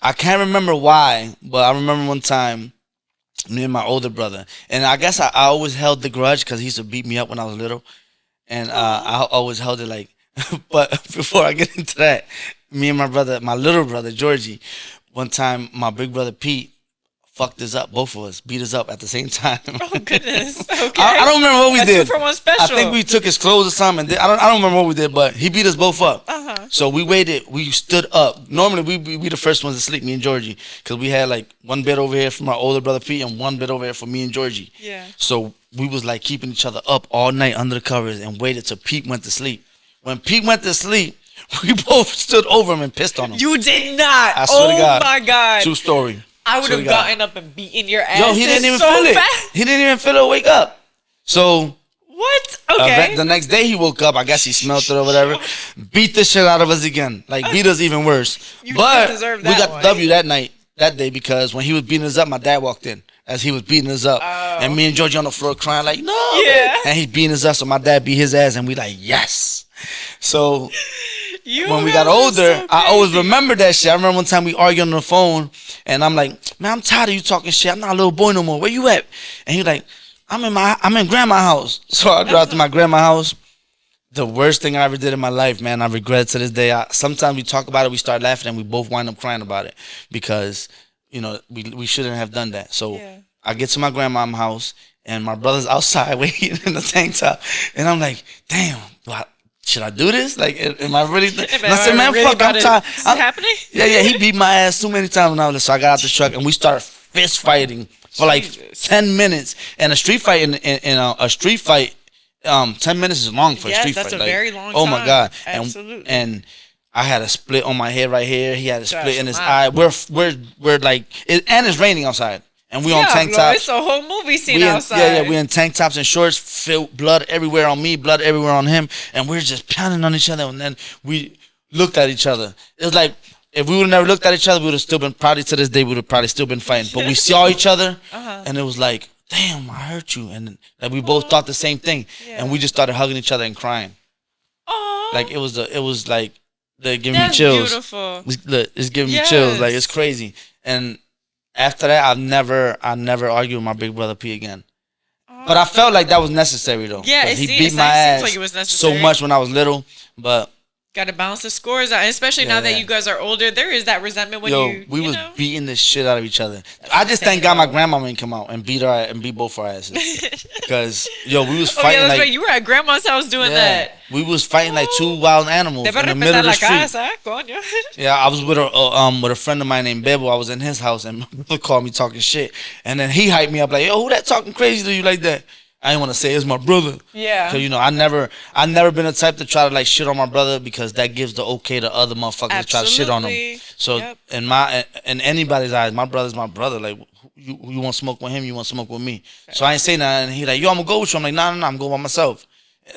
I can't remember why, but I remember one time, me and my older brother, and I guess I always held the grudge because he used to beat me up when I was little, and I always held it like. But before I get into that, me and my little brother Georgie, one time my big brother Pete fucked us up, both of us beat us up at the same time. Oh goodness. Okay. I don't remember what we A did. 2-for-1 special. I think we took his clothes or something. I don't remember what we did, but he beat us both up. Uh-huh. So we waited. We stood up. Normally we be the first ones to sleep, me and Georgie, because we had like one bed over here for my older brother Pete and one bed over here for me and Georgie. Yeah. So we was like keeping each other up all night under the covers and waited till Pete went to sleep. When Pete went to sleep, we both stood over him and pissed on him. You did not. I swear to God. Oh my God. True story. I would Swear have to God. gotten up and beaten your ass. Yo, he didn't even so feel it. fast. He didn't even feel it wake up. So What? Okay. the next day he woke up. I guess he smelled it or whatever. Beat the shit out of us again. Like beat us even worse. You But deserve we that got one. the W that day because when he was beating us up, my dad walked in as he was beating us up, and me and Georgie on the floor crying like no. Oh. Yeah. And he's beating us up, so my dad beat his ass, and we like yes. So You when we guys got are older, so I always crazy. remember that shit. I remember one time we argued on the phone, and I'm like, man, I'm tired of you talking shit. I'm not a little boy no more. Where you at? And he's like, I'm in grandma's house. So I drive to my grandma's house. The worst thing I ever did in my life, man. I regret it to this day. Sometimes we talk about it, we start laughing, and we both wind up crying about it because, you know, we shouldn't have done that. So Yeah. I get to my grandma's house, and my brother's outside waiting in the tank top, and I'm like, damn, should I do this? Like, am I really? And I said, man, fuck, I'm tired. Is it happening? Yeah, he beat my ass too many times when I was. So I got out the truck and we started fist fighting for like Jesus. 10 minutes. And a street fight in a street fight, 10 minutes is long for a Yes, street that's fight. a very long Oh my time. God! Absolutely. And I had a split on my head right here. He had a split Gosh, in his wow. eye. We're like, and it's raining outside, and we on tank bro, tops. it's a whole movie scene We in, outside. yeah, we in tank tops and shorts, filled blood everywhere on me, blood everywhere on him, and we're just pounding on each other. And then we looked at each other. It was like if we would have never looked at each other, we would have still been probably to this day. We would have probably still been fighting. But we saw each other, and it was like, damn, I hurt you, and like we both thought the same thing, and we just started hugging each other and crying. Aw, Like it was like they giving me that's chills. beautiful. It's giving me chills. Like Yes. it's crazy. And after that, I never argued with my big brother P again. But I felt like that was necessary though. Yeah, 'cause it he seems- beat it my seems ass like it was so necessary. much when I was little. But Got to balance the scores out, and especially now that Yeah. you guys are older. There is that resentment when Yo, you we you was know. beating the shit out of each other. I just insane, thank God my bro. grandma didn't come out and beat both our asses. Because yo, we was Oh yeah, fighting that's like right. You were at grandma's house doing that. we was fighting like two wild animals Te va a in the middle respetar of the la street. casa, coño. Yeah, I was with a friend of mine named Bebo. I was in his house and my brother called me talking shit, and then he hyped me up like, "Yo, who that talking crazy to you like that?" I didn't want to say it's my brother. Yeah. Cause I never been the type to try to like shit on my brother because that gives the okay to other motherfuckers to try to shit on him. Absolutely. So Yep. in anybody's eyes, my brother's my brother. Like you want to smoke with him, you want to smoke with me. So I ain't say nothing. And he like, yo, I'm gonna go with you. I'm like, nah, I'm going by myself.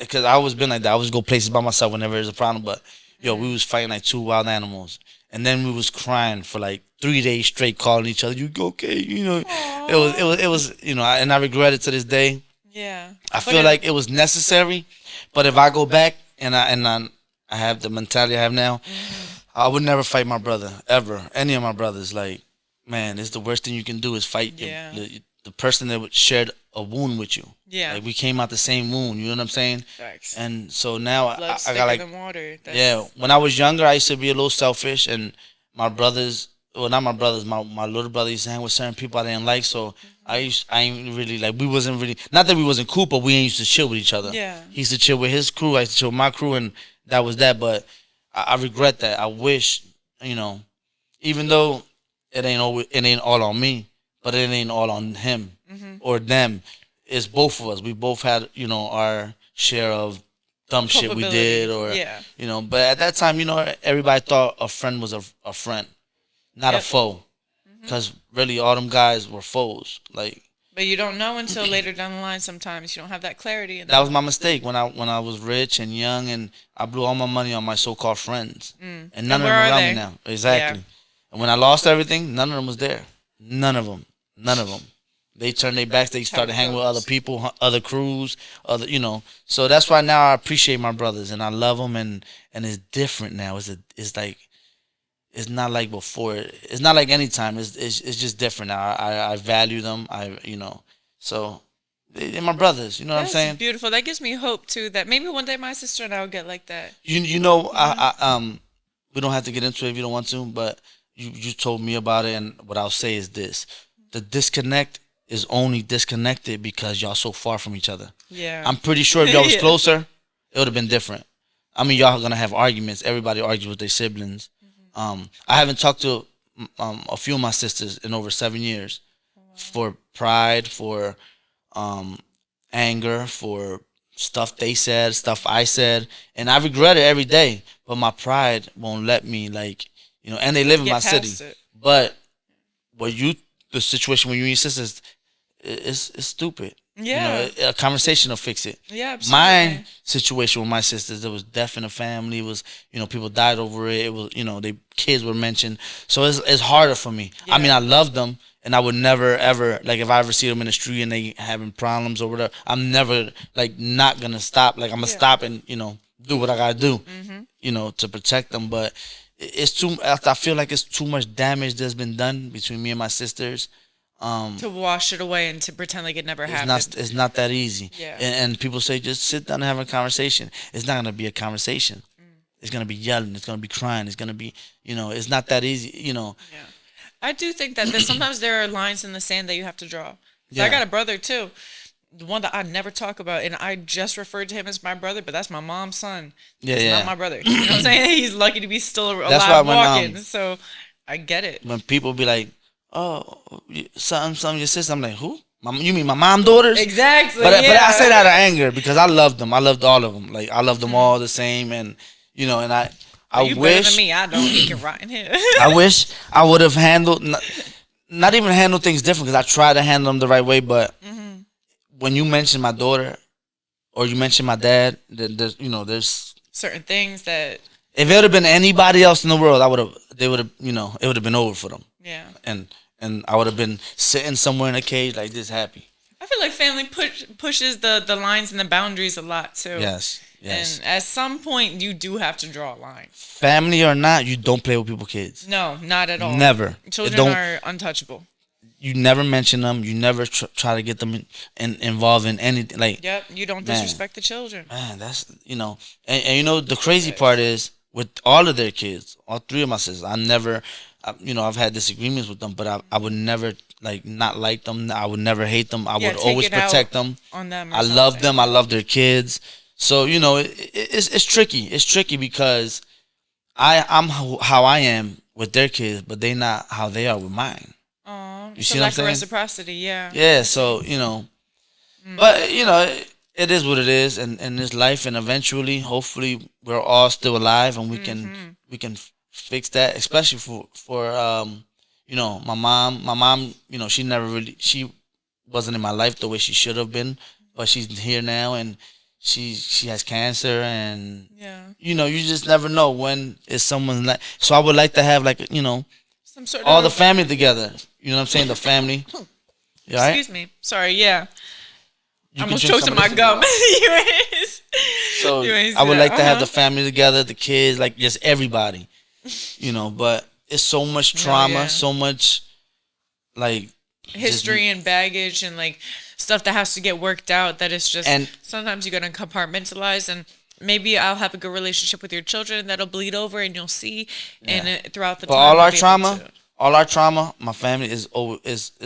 Cause I always been like that. I always go places by myself whenever there's a problem. But yo, we was fighting like two wild animals, and then we was crying for like 3 days straight, calling each other. You okay? It was and I regret it to this day. Yeah. I feel like it was necessary, but if I go back and I have the mentality I have now, I would never fight my brother ever. Any of my brothers, like, man, it's the worst thing you can do is fight Yeah. the person that shared a wound with you. Yeah. Like we came out the same wound. You know what I'm saying? Facts. And so now Blood's I thicker got like than water. That's, yeah. When I was younger, I used to be a little selfish, and my brothers, well, not my brothers, my little brother used to hang with certain people I didn't like. So I ain't really like we wasn't really not that we wasn't cool, but we ain't used to chill with each other. Yeah. He used to chill with his crew, I used to chill with my crew, and that was that. But I regret that. I wish even though it ain't all on me, but it ain't all on him or them. It's both of us. We both had our share of dumb shit we did, or Yeah. But at that time, everybody thought a friend was a friend, not a Yep. foe, because really all them guys were foes. Like But you don't know until later down the line. Sometimes you don't have that clarity. that was my mistake when I was rich and young, and I blew all my money on my so-called friends, and none of them where are around they? me now. Exactly. And when I lost everything, none of them was there. None of them. They turned their backs. They started hanging with other people, other crews, So that's why now I appreciate my brothers and I love them, and it's different now. It's like it's not like before. It's not like any time. It's just different now. I value them. So they're my brothers. You know what I'm That's saying? beautiful. That gives me hope too. That maybe one day my sister and I will get like that. We don't have to get into it if you don't want to, but you told me about it, and what I'll say is this: the disconnect is only disconnected because y'all so far from each other. Yeah. I'm pretty sure if y'all was Yeah. closer, it would have been different. I mean, y'all are gonna have arguments. Everybody argues with their siblings. I haven't talked to a few of my sisters in over 7 years for pride, for anger, for stuff they said, stuff I said, and I regret it every day. But my pride won't let me, and they live in Get my city. past it. But the situation with you and your sisters, it's stupid. Yeah. A conversation will fix it. Yeah, absolutely. My situation with my sisters, there was death in the family. It was, people died over it. It was, their kids were mentioned. So it's harder for me. I mean, I love them, and I would never, ever, like, if I ever see them in the street and they having problems or whatever, I'm never, not going to stop. Like, I'm going to stop and, do what I got to do, to protect them. But I feel like it's too much damage that's been done between me and my sisters. To wash it away and to pretend like it never happened. It's not that easy. Yeah. And people say just sit down and have a conversation. It's not gonna be a conversation. It's gonna be yelling. It's gonna be crying. It's gonna be it's not that easy. Yeah. I do think that sometimes there are lines in the sand that you have to draw. So Yeah. I got a brother too. The one that I never talk about, and I just referred to him as my brother, but that's my mom's son. Yeah, It's yeah. not my brother. You know what I'm saying? He's lucky to be still alive That's why when, walking. So I get it. When people be like, "Oh, some of your sister," I'm like, "Who? You mean my mom daughters?" Exactly. But yeah. I say that out of anger because I love them. I loved all of them. Like I love them all the same, and and I you better wish than me. I don't. He can rot in here. I wish I would have handled not even handle things different because I try to handle them the right way. But when you mention my daughter or you mention my dad, there's Certain things that, if it would have been anybody else in the world, it would have been over for them, yeah. and I would have been sitting somewhere in a cage like this, happy. I feel like family pushes the lines and the boundaries a lot too. Yes. And at some point, you do have to draw a line. Family or not, you don't play with people's kids. No, not at all. Never. Children are untouchable. You never mention them. You never try to get them involved in anything. Like, Yep, you don't disrespect the children. man, that's and the crazy part is with all of their kids, all three of my sisters. I've had disagreements with them, but I would never like not like them. I would never hate them. I Yeah, would take always it out protect them. on them or I love something. them. I love their kids. So it's tricky. It's tricky because I'm how I am with their kids, but they not how they are with mine. Oh, You so see what I'm lack of saying? reciprocity, yeah. Yeah. So but it is what it is, and it's life, and eventually, hopefully, we're all still alive, and we can fix that, especially for my mom. My mom, she never really she wasn't in my life the way she should have been, but she's here now, and she has cancer, and Yeah. you just never know when is someone like. So I would like to have like Some sort all the of family together. You know what I'm saying? The family. You all right? excuse me. Sorry, yeah. You I can almost drink choked some on of my this gum. as well. Anyways. So You ain't I would see like that. to have the Uh-huh. family together, the kids, like just everybody, But it's so much trauma, yeah. so much like History and baggage and like stuff that has to get worked out that it's just And- sometimes you gotta compartmentalize, and maybe I'll have a good relationship with your children that'll bleed over and you'll see and throughout the But time all we'll our be able trauma, to- all our trauma, my family is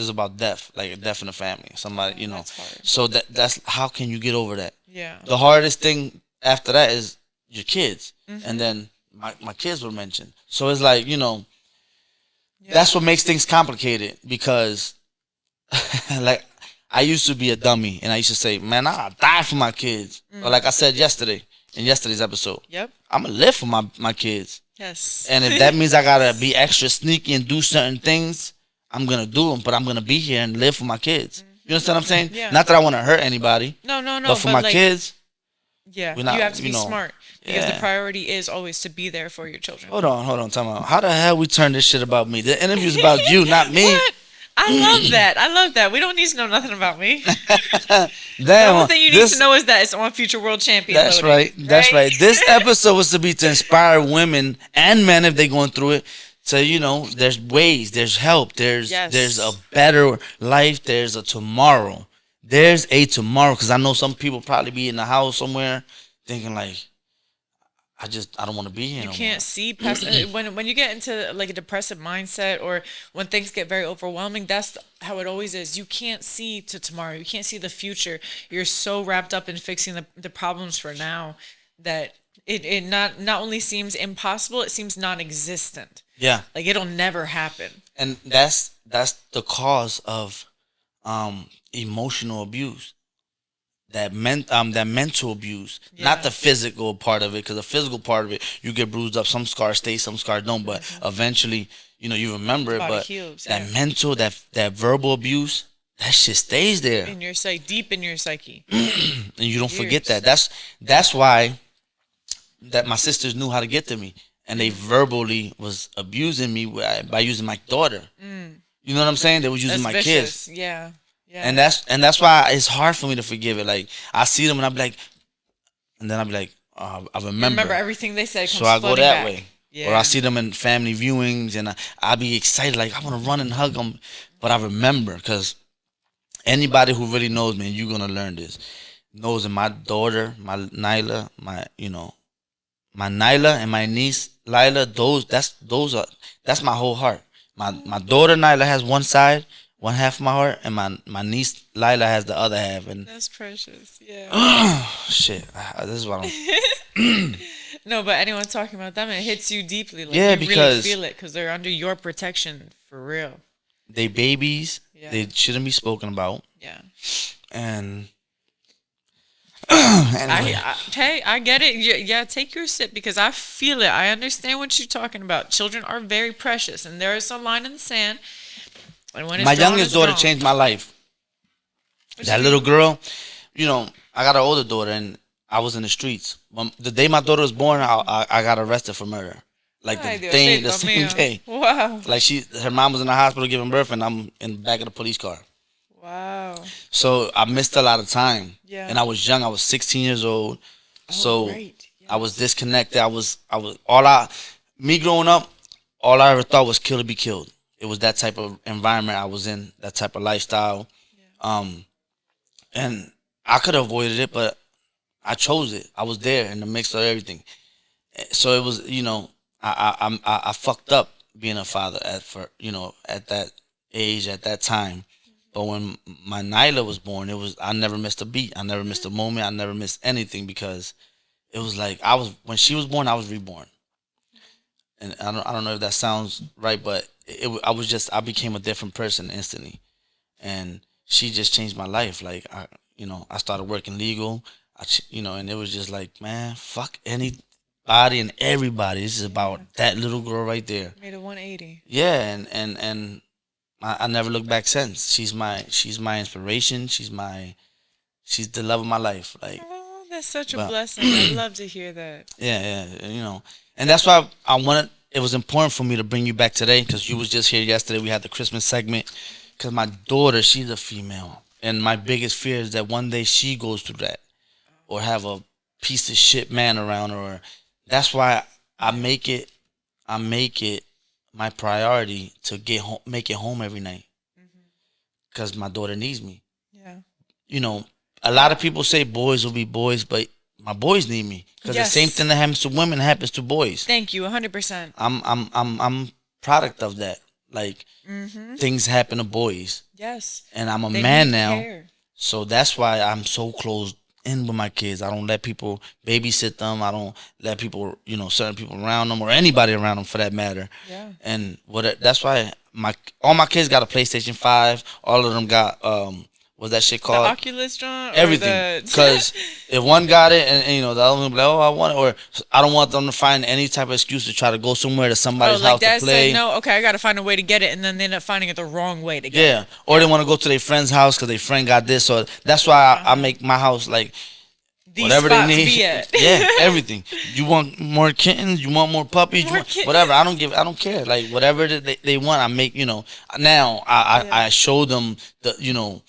about death, like a death in the family. Somebody, that's hard. So that's how can you get over that? Yeah. The hardest thing after that is your kids, Mm-hmm. and then my kids were mentioned. So it's like that's what makes things complicated because like I used to be a dummy and I used to say, man, I'll die for my kids. But like I said in yesterday's episode, Yep. I'm gonna live for my kids. Yes. And if that means I gotta be extra sneaky and do certain things, I'm gonna do them. But I'm gonna be here and live for my kids. You understand what I'm saying? Yeah. Not that I want to hurt anybody, no, but for my like, kids, yeah, we're not- you have to be you know, smart because the yeah. priority is always to be there for your children. hold on, time out. How the hell we turn this shit about me? The interview's about you, not me. What? I love that. I love that. We don't need to know nothing about me. Damn. The only thing you need to know is that it's on Future World Champion. That's loading, right. That's right. This episode was to be to inspire women and men if they're going through it. So there's ways, there's help, there's a better life, there's a tomorrow. There's a tomorrow because I know some people probably be in the house somewhere thinking like, I don't want to be here. You no can't more. see past when you get into like a depressive mindset or when things get very overwhelming. That's how it always is. You can't see to tomorrow. You can't see the future. You're so wrapped up in fixing the problems for now that it not only seems impossible, it seems non-existent. Yeah, Like it'll never happen. and that's the cause of emotional abuse. That mental abuse, not the physical part of it, because the physical part of it, you get bruised up. Some scars stay, some scars don't. But eventually, you remember it. Body But heals, that yeah. mental, that verbal abuse, that shit stays there, In your psyche, deep in your psyche. and you don't forget years. that. That's why that my sisters knew how to get to me, and they verbally was abusing me by using my daughter. You know what I'm saying? They was using That's my vicious. kids. Yeah. Yeah. And that's why it's hard for me to forgive it. Like I see them and I be like, and then I be like, I remember everything they said. Comes so I go flooding that back. way. Yeah. Or I see them in family viewings and I be excited, like I want to run and hug them. But I remember because anybody who really knows me, and you're gonna learn this, knows that my daughter, my Nyla, my Nyla and my niece Lila, that's my whole heart. My daughter Nyla has one side, one half of my heart, and my niece Lila has the other half. And That's precious. Yeah. shit, this is what I'm. No, but anyone talking about them, it hits you deeply. Like Yeah, you really because- feel it because they're under your protection for real. They babies. Yeah. They shouldn't be spoken about. Yeah. And anyway, I get it. Yeah, take your sip because I feel it. I understand what you're talking about. Children are very precious, and there is a line in the sand. And when it's my drawn, youngest it's daughter drawn. changed my life. That little girl, I got an older daughter, and I was in the streets. The day my daughter was born, I got arrested for murder. Like Ay, the Diosito same mío. day. Wow. Like her mom was in the hospital giving birth, and I'm in the back of the police car. Wow. So I missed a lot of time. Yeah. And I was young. I was 16 years old. So right. I was disconnected. Me growing up, all I ever thought was kill to be killed. It was that type of environment I was in, that type of lifestyle. And I could have avoided it, but I chose it. I was there in the mix of everything. So it was, I fucked up being a father at that age, at that time. But when my Nyla was born, it was, I never missed a beat. I never missed a moment. I never missed anything because it was like I was, when she was born, I was reborn. And I don't know if that sounds right, but I became a different person instantly. And she just changed my life. Like I started working legal. And it was just like, man, fuck anybody and everybody. This is about that little girl right there. Made a 180. Yeah, and I never looked back since. She's my inspiration. She's the love of my life. Like, Oh, that's such a but blessing. I love to hear that. yeah. And that's why I wanted. It was important for me to bring you back today because you was just here yesterday. We had the Christmas segment. Because my daughter, she's a female, and my biggest fear is that one day she goes through that, or have a piece of shit man around her. That's why I make it my priority to make it home every night, because my daughter needs me. Yeah. You know, a lot of people say boys will be boys, but my boys need me because Yes. the same thing that happens to women happens to boys. Thank you, 100%. I'm product of that. Like, things happen to boys, Yes. and I'm a They man need now. care. So that's why I'm so closed in with my kids. I don't let people babysit them. I don't let people, certain people around them or anybody around them for that matter. Yeah. And that's why all my kids got a PlayStation 5. All of them got what's that shit The called? Oculus, John? Everything. Because if one got it and the other one will be like, oh, I want it, or I don't want them to find any type of excuse to try to go somewhere to somebody's like house dad to play. said, no, okay, I got to find a way to get it, and then they end up finding it the wrong way to get it. Yeah, or they want to go to their friend's house because their friend got this. So that's why I make my house like These whatever they spots need. be at. Yeah, everything. You want more kittens? You want more puppies? More kittens. Whatever. I don't care. Like whatever they want, I make. Now I show them the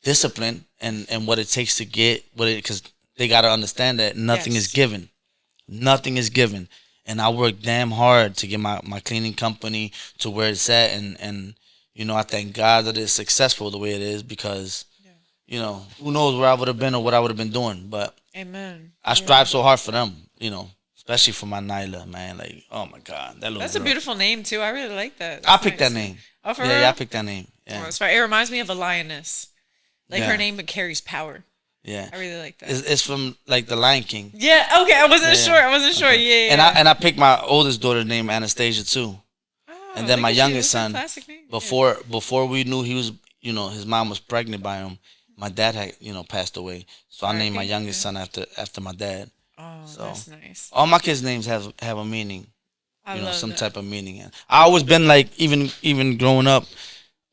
discipline and what it takes to get because they got to understand that nothing is Yes. given. Nothing is given. And I work damn hard to get my cleaning company to where it's at, and I thank God that it's successful the way it is because who knows where I would have been or what I would have been doing, but Amen. I strive so hard for them, especially for my Nyla, man. Like, oh my God, that little That's a girl. beautiful name, too. I really like that. I That's picked nice. that name. Oh, for Yeah, real? I picked that name. Yeah, Oh, that's right. It reminds me of a lioness. Like, Yeah. her name carries power. yeah. I really like that. It's from like the Lion King. Yeah, okay. I wasn't Yeah. sure. I wasn't sure. Okay. Yeah. And I picked my oldest daughter's name Anastasia too. Oh, And then look my at you. youngest That's a son, classic name. before we knew he was, his mom was pregnant by him. My dad had, passed away, so I named my Okay. youngest son after my dad. Oh, So, that's nice. all my kids' names have a meaning, I love some that. type of meaning. And I always been like, even growing up,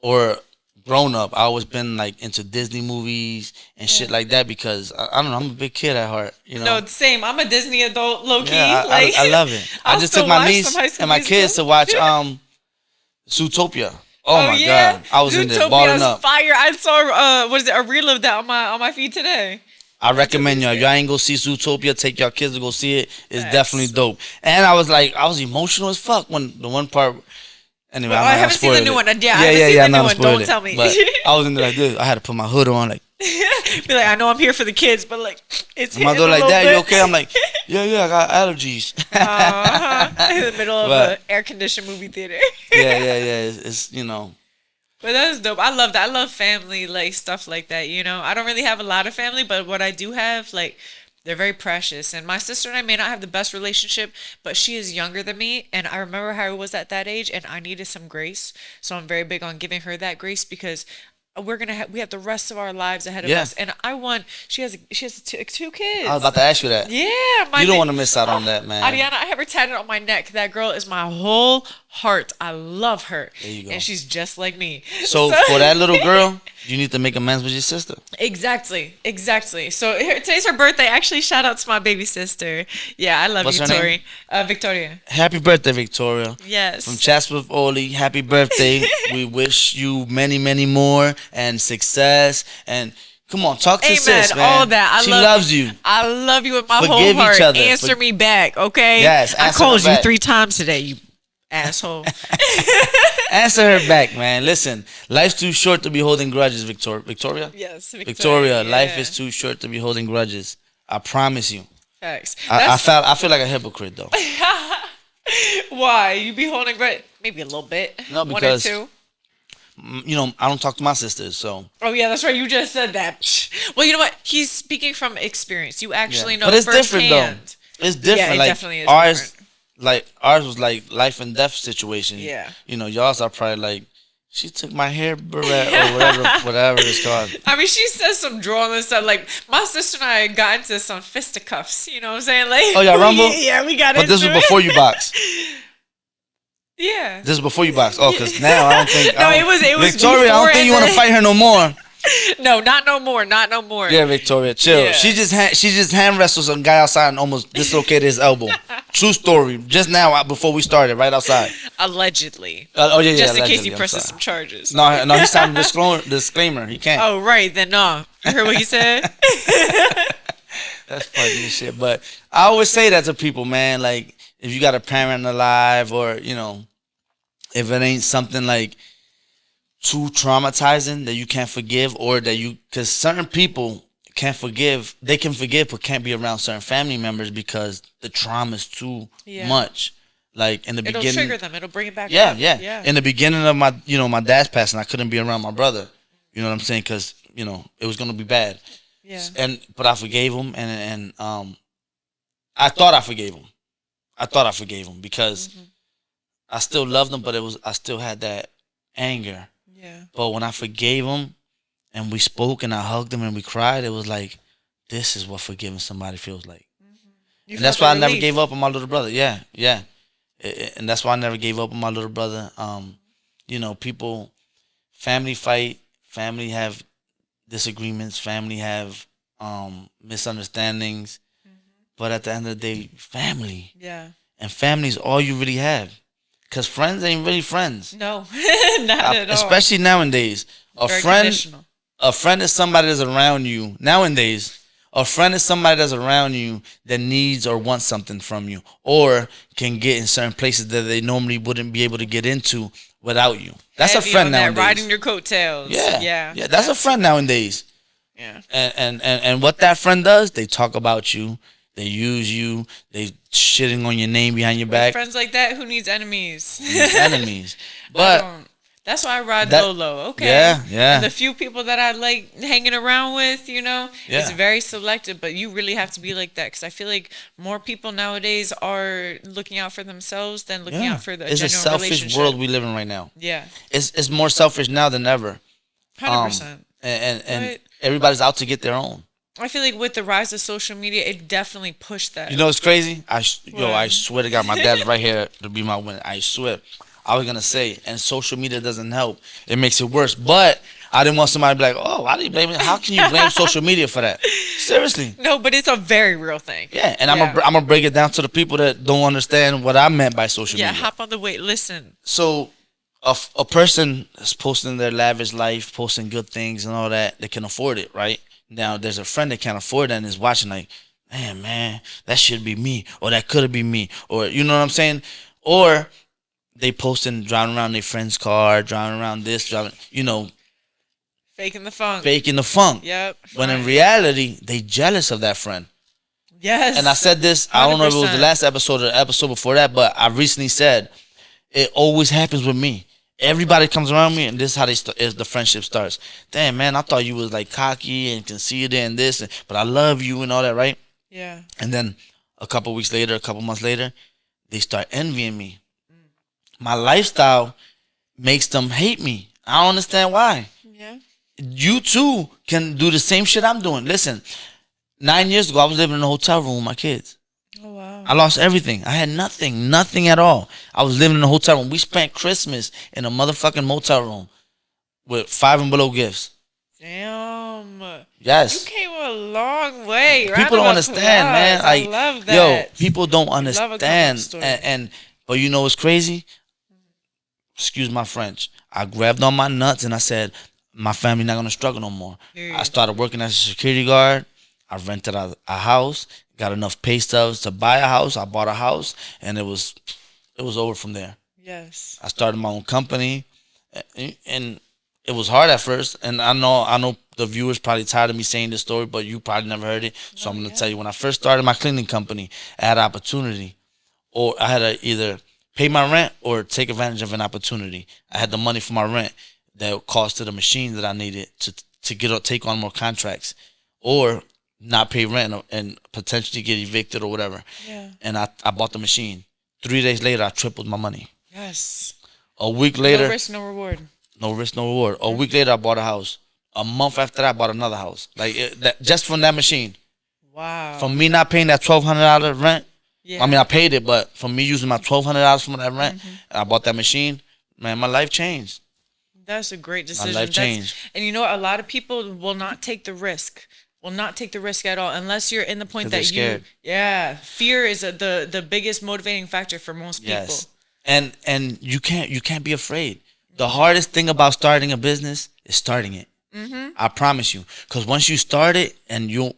or grown up, I always been like into Disney movies and shit like that because I don't know, I'm a big kid at heart. No, same. I'm a Disney adult, low key. Yeah, like, I love it. I I'll just still took my watch niece some High School and my kids to Musical. watch Zootopia. Oh my yeah? God, I was in there Zootopia's balling up. fire. I saw what is it, a reel of that on my feed today. I recommend y'all. If y'all ain't go see Zootopia, take your kids to go see it. It's Facts. definitely dope. And I was emotional as fuck when the one part. Anyway, Well, I'm not I gonna haven't seen the spoil new it. one. Yeah, I haven't seen the I'm new not one. gonna spoil Don't it. tell me. But I was in there like this. I had to put my hood on, like Be like, I know I'm here for the kids, but like, it's my hitting daughter a like, little Dad, bit. you okay? I'm like, yeah, I got allergies. In the middle of But- an air conditioned movie theater. yeah. It's But that's dope. I love that. I love family, like stuff like that. I don't really have a lot of family, but what I do have, like, they're very precious. And my sister and I may not have the best relationship, but she is younger than me. And I remember how I was at that age, and I needed some grace. So I'm very big on giving her that grace because we have the rest of our lives ahead of Yeah. us. And she has two kids. I was about to ask you that. Yeah, You don't want to miss out on that, man. Ariana, I have her tatted on my neck. That girl is my whole heart. I love her. There you go. And she's just like me. So for that little girl, you need to make amends with your sister. Exactly. So today's her birthday. Actually, shout out to my baby sister. Yeah, I love What's you, her Tori. Victoria. Happy birthday, Victoria. Yes. From Chatsworth Oli, happy birthday. We wish you many, many more and success. And come on, talk to Amen. sis, man. All that. She loves you. I love you with my Forgive whole each heart. other. Answer me back, okay? Yes, I answer called her you back. 3 times today, you asshole. Answer her back, man. Listen, life's too short to be holding grudges, Victoria. Yes, Victoria, life yeah. is too short to be holding grudges. I promise you. Facts. I feel like a hypocrite though. Why you be holding grudge? Maybe a little bit. No, One or because two. I don't talk to my sisters, so Oh yeah, that's right. You just said that. Psh. Well, you know what? He's speaking from experience. You actually know but it's different though. firsthand. It's different. Yeah, it like definitely is ours, different. like ours was like life and death situation. Yeah. Y'all's are probably like she took my hair barrette or whatever it's called. I mean, she says some drawing stuff. Like my sister and I got into some fisticuffs. You know what I'm saying? Like, Oh yeah, Rumble. yeah, we got But into this was it. before you box. Yeah. This is before you box. Oh, because now I don't think. No, it was Victoria, I before don't think you and want to then- fight her no more. No, not no more. Not no more. Yeah, Victoria, chill. Yeah. She just hand wrestled some guy outside and almost dislocated his elbow. True story. Just now, before we started, right outside. Allegedly. Oh yeah, Just in case allegedly, he I'm presses sorry. some charges. No, he's signed a disclaimer. He can't. Oh right, then no. You heard what he said? That's funny as shit. But I always say that to people, man. Like, if you got a parent alive, or if it ain't something like too traumatizing that you can't forgive, or that because certain people can't forgive, they can forgive but can't be around certain family members because the trauma is too Yeah. much. Like in the It'll beginning, trigger them. It'll bring it back yeah, up. yeah. In the beginning of my dad's passing, I couldn't be around my brother. You know what I'm saying? Because it was gonna be bad. Yeah. But I forgave him, and I thought I forgave him. Because I still loved him, but I still had that anger. Yeah. But when I forgave him, and we spoke, and I hugged him, and we cried, it was like, this is what forgiving somebody feels like. You And that's felt why the I never relief. gave up on my little brother. Yeah. And that's why I never gave up on my little brother. People, family fight, family have disagreements, family have misunderstandings. But at the end of the day, family. Yeah. And family is all you really have. Because friends ain't really friends. No, not at all. Especially nowadays. Very conditional. A friend is somebody that's around you. Nowadays, a friend is somebody that's around you that needs or wants something from you, or can get in certain places that they normally wouldn't be able to get into without you. That's Heavy a friend on that, nowadays. riding your coattails. Yeah. That's a friend nowadays. Yeah. And what that friend does, they talk about you, they use you, they shitting on your name behind your back. Friends like that, who needs enemies? These enemies. But that's why I ride that- Lolo. Okay. Yeah. And the few people that I like hanging around with, it's Yeah. very selective, but you really have to be like that because I feel like more people nowadays are looking out for themselves than looking out for the It's a genuine selfish relationship. world we live in right now. Yeah. It's more selfish now than ever. 100%. And But- everybody's out to get their own. I feel like with the rise of social media, it definitely pushed that. You know what's crazy? I What? swear to God, my dad's right here to be my winner. I swear. I was gonna say, and social media doesn't help. It makes it worse. But I didn't want somebody to be like, oh, why do you blame it? How can you blame social media for that? Seriously. No, but it's a very real thing. Yeah, and I'm gonna break it down to the people that don't understand what I meant by social Yeah, media. hop on the wait. Listen. So a person is posting their lavish life, posting good things and all that, they can afford it, right? Now there's a friend that can't afford that and is watching like, man, that should be me, or that could have been me, or you know what I'm saying? Or they posting driving around their friend's car, driving around this, Faking the funk. faking the funk. Yep. When in Right. reality, they jealous of that friend. Yes. And I said this, I don't know if it was the 100%. last episode or the episode before that, but I recently said, it always happens with me. Everybody comes around me, and this is how the friendship starts. Damn, man, I thought you was like cocky and conceited and this, but I love you and all that, right? Yeah. And then a couple weeks later, a couple months later, they start envying me. My lifestyle makes them hate me. I don't understand why. Yeah. You too can do the same shit I'm doing. Listen, 9 years ago, I was living in a hotel room with my kids. Oh wow. I lost everything. I had nothing at all. I was living in a hotel room. We spent Christmas in a motherfucking motel room with 5 and below gifts. Damn. Yes. You came a long way. Round People of don't understand, applause. man. Like, I love that. yo, people don't love a understand. comeback story. But you know what's crazy? Excuse my French. I grabbed on my nuts and I said, my family not gonna struggle no more. Period. I started working as a security guard. I rented a house, got enough pay stubs to buy a house. I bought a house, and it was over from there. Yes. I started my own company, and it was hard at first, and I know the viewers probably tired of me saying this story, but you probably never heard it, so I'm gonna tell you. When I first started my cleaning company, I had an opportunity, or I had to either pay my rent or take advantage of an opportunity. I had the money for my rent that costed the machine that I needed to take on more contracts, or not pay rent and potentially get evicted or whatever. Yeah. And I bought the machine. 3 days later, I tripled my money. Yes. A week later, No risk, no reward. no risk, no reward. A week later, I bought a house. A month after that, I bought another house. Just from that machine. Wow. From me not paying that $1,200 rent. Yeah. I mean, I paid it, but from me using my $1,200 from that rent, and I bought that machine. Man, my life changed. That's a great decision. My life changed. And you know what? A lot of people will not take the risk. Will not take the risk at all unless you're in the point 'Cause that they're scared. Yeah, fear is the biggest motivating factor for most people. Yes. And you can't be afraid. The hardest thing about starting a business is starting it. I promise you. Because once you start it and you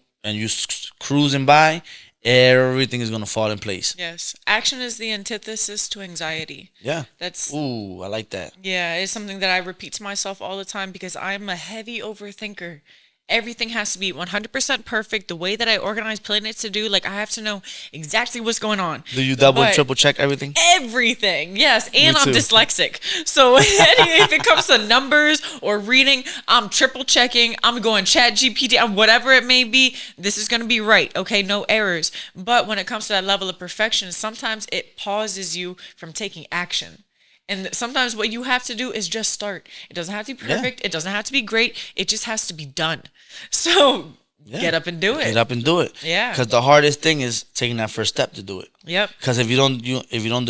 cruising by, everything is gonna fall in place. Yes, action is the antithesis to anxiety. Yeah. That's Ooh, I like that. Yeah, it's something that I repeat to myself all the time because I'm a heavy overthinker. Everything has to be 100% perfect. The way that I organize planets to do, like I have to know exactly what's going on. Do you double and But triple check everything? Everything, yes, and I'm too. dyslexic. So if it comes to numbers or reading, I'm triple checking. I'm going Chat GPT, whatever it may be. This is gonna be right, okay? No errors. But when it comes to that level of perfection, sometimes it pauses you from taking action. And sometimes what you have to do is just start. It doesn't have to be perfect. It doesn't have to be great. It just has to be done. So get up and do it. Get up and do it. Yeah. Because the hardest thing is taking that first step to do it. Yep. Because if you don't do,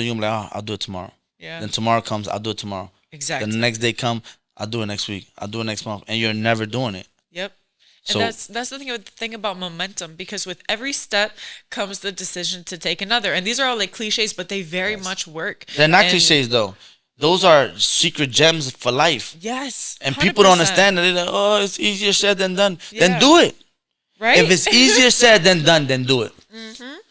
you're like, oh, I'll do it tomorrow. Yeah. Then tomorrow comes, I'll do it tomorrow. Exactly. Then the next day come, I'll do it next week. I'll do it next month, and you're never doing it. Yep. So- And that's the thing about momentum, because with every step comes the decision to take another. And these are all like cliches, but they very much work. They're not And- cliches though. Those are secret gems for life. Yes. And people don't 100%. understand that. They're like, oh, it's easier said than done. Yeah. Then do it. Right? If it's easier said than done, then do it.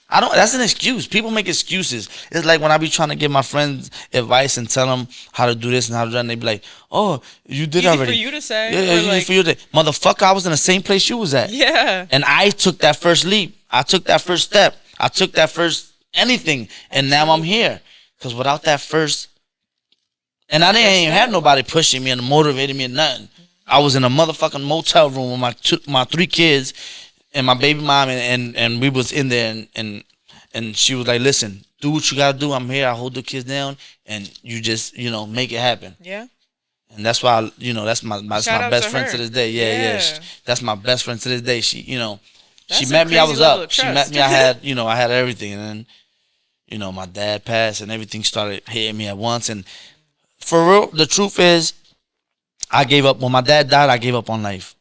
I don't. That's an excuse. People make excuses. It's like when I be trying to give my friends advice and tell them how to do this and how to do that, and they be like, "Oh, you did Easy already." for you to say. Yeah, or easy like, for you to. Motherfucker, I was in the same place you was at. Yeah. And I took that first leap. I took that first step. I took that first anything, and now I'm here. Because without that first, and I didn't even have nobody pushing me and motivating me or nothing. I was in a motherfucking motel room with my 3 kids and my baby mom, and we was in there, and she was like, listen, do what you gotta do. I'm here. I hold the kids down, and you just make it happen. Yeah. And that's why that's my Shout out best to friend her. to this day. Yeah. Yeah. That's my best friend to this day. She That's she a met me. I crazy was level up. of She met trust. me. I had everything, and then my dad passed, and everything started hitting me at once. And for real, the truth is, I gave up when my dad died. I gave up on life.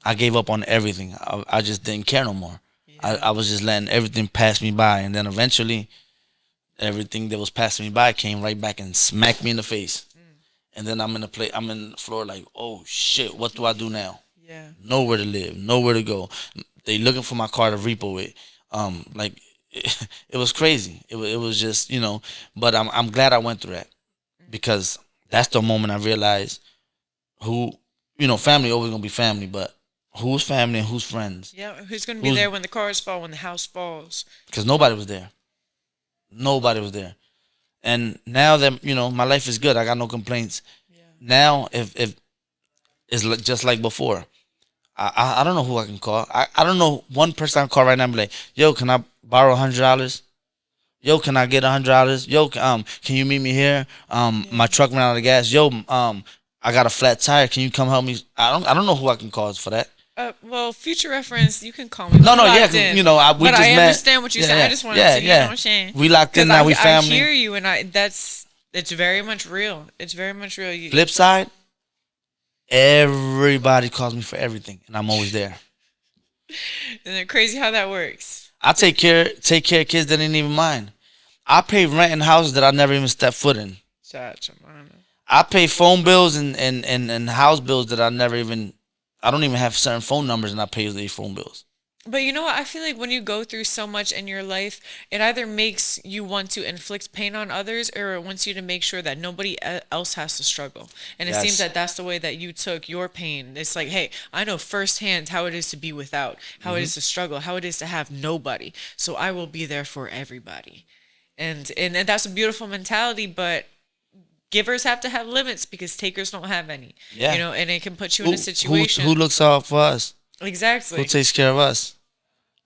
I gave up on everything. I just didn't care no more. I was just letting everything pass me by, and then eventually, everything that was passing me by came right back and smacked me in the face. And then I'm in the floor like, oh shit, what do I do now? Yeah. Nowhere to live, nowhere to go. They looking for my car to repo it. It was crazy. It was just But I'm glad I went through that, because that's the moment I realized who family always gonna be family, but who's family and who's friends? Yeah. Who's going to be there when the cars fall, when the house falls? Because nobody was there. Nobody was there. And now that my life is good, I got no complaints. Yeah. Now, if it's just like before, I don't know who I can call. I don't know one person I can call right now and be like, yo, can I borrow $100? Yo, can I get $100? Yo, can you meet me here? My truck ran out of gas. Yo, I got a flat tire. Can you come help me? I don't know who I can call for that. Well, future reference, you can call me. No, We're yeah, locked in. we but just I met. understand what you said. I just wanted to, you know what I'm saying? We locked in 'Cause now. We I family. hear you, and it's very much real. It's very much real. Flip side, everybody calls me for everything, and I'm always there. Isn't it crazy how that works? I take care of kids that ain't even mine. I pay rent in houses that I never even stepped foot in. I pay phone bills and house bills that I don't even have certain phone numbers, and I pay these phone bills. But you know what? I feel like when you go through so much in your life, it either makes you want to inflict pain on others or it wants you to make sure that nobody else has to struggle. And it seems Yes. that that's the way that you took your pain. It's like, hey, I know firsthand how it is to be without, how it is to struggle, how it is to have nobody. So I will be there for everybody. And that's a beautiful mentality, but givers have to have limits because takers don't have any. Yeah. You know, and it can put you in a Who situation. who looks out for us? Exactly. Who takes care of us?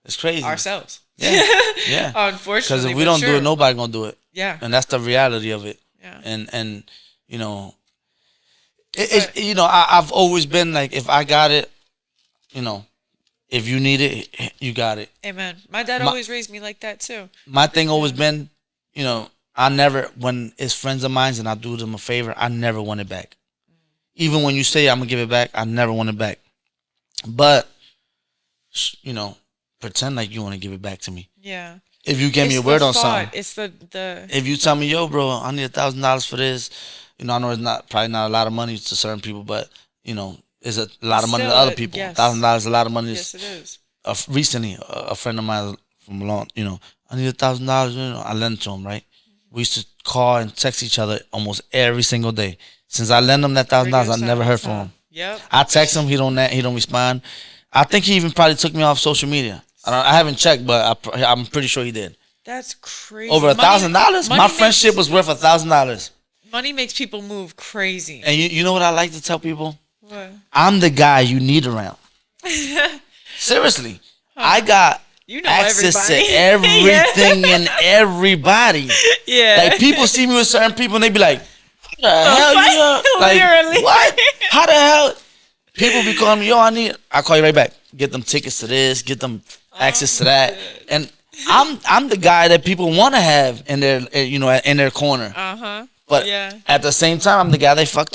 It's crazy. Ourselves. Yeah. Yeah. Unfortunately. Because if we but don't do sure. it, nobody gonna do it. Yeah. And that's the reality of it. Yeah. And you know, you know, I've always been like, if I got it, you know, if you need it, you got it. Amen. My dad always raised me like that too. My thing always been, you know, I never, when it's friends of mine and I do them a favor, I never want it back. Even when you say I'm gonna give it back, I never want it back. But, you know, pretend like you want to give it back to me. Yeah. If you give me a It's word the on thought. something, It's the if you tell me, yo, bro, I need $1,000 for this, you know, I know it's probably not a lot of money to certain people, but you know, it's a lot of money to Still, other people. yes. $1,000 is a lot of money. yes, it is. Recently, a friend of mine from long, you know, I need $1,000. You know, I lent it to him. Right, we used to call and text each other almost every single day. Since I lent him that $1,000, I never heard from him. Yep. I text him, he don't respond. I think he even probably took me off social media. I haven't checked, but I'm pretty sure he did. That's crazy. Over $1,000. My money friendship was worth $1,000. Money makes people move crazy. And you know what I like to tell people? What? I'm the guy you need around. Seriously, I got You know access to everybody. everything and everybody. Yeah. Like people see me with certain people and they be like, "How the hell fuck? you?" Like Literally. what? How the hell? People be calling me, "Yo, I call you right back. Get them tickets to this. Get them access to that." And I'm the guy that people want to have in their in their corner. Uh-huh. But Yeah. at the same time, I'm the guy they fuck